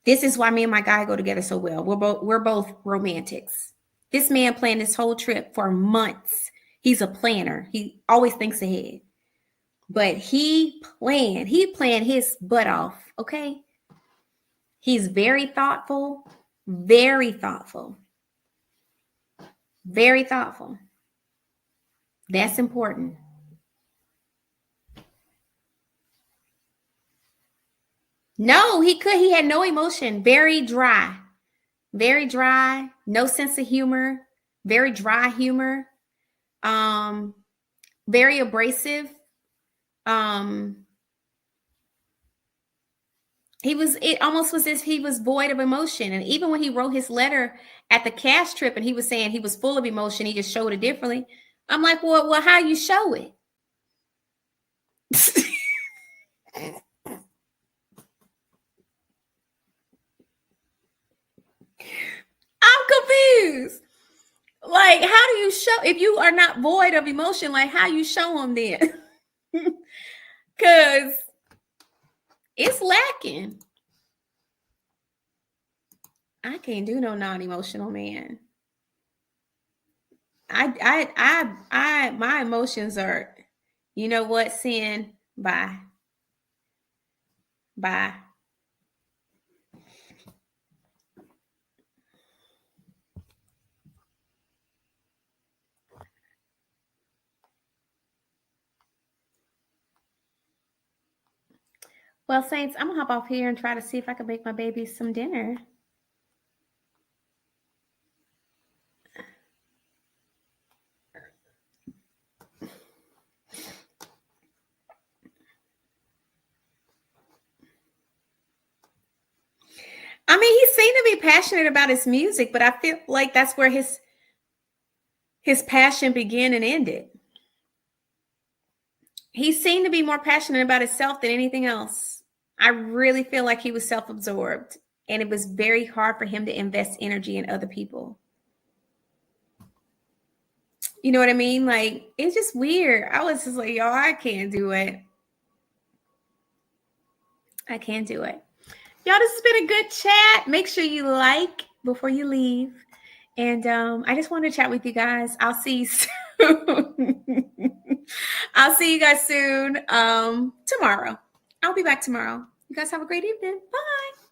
This is why me and my guy go together so well. We're both romantics. This man planned this whole trip for months. He's a planner. He always thinks ahead. But he planned his butt off, okay? He's very thoughtful, very thoughtful, very thoughtful. That's important. No, he had no emotion, very dry, no sense of humor, very dry humor, very abrasive. It almost was as he was void of emotion. And even when he wrote his letter at the cash trip and he was saying he was full of emotion, he just showed it differently. I'm like, well, how you show it? I'm confused. Like, how do you show, if you are not void of emotion, like how you show them then? Because it's lacking. I can't do no non-emotional man. My emotions are, you know what, sin, bye. Well, Saints, I'm gonna hop off here and try to see if I can make my baby some dinner. I mean, he seemed to be passionate about his music, but I feel like that's where his passion began and ended. He seemed to be more passionate about himself than anything else. I really feel like he was self-absorbed, and it was very hard for him to invest energy in other people. You know what I mean? Like, it's just weird. I was just like, yo, I can't do it. I can't do it. Y'all, this has been a good chat. Make sure you like before you leave. And I just wanted to chat with you guys. I'll see you soon. I'll see you guys soon. Tomorrow. I'll be back tomorrow. You guys have a great evening. Bye.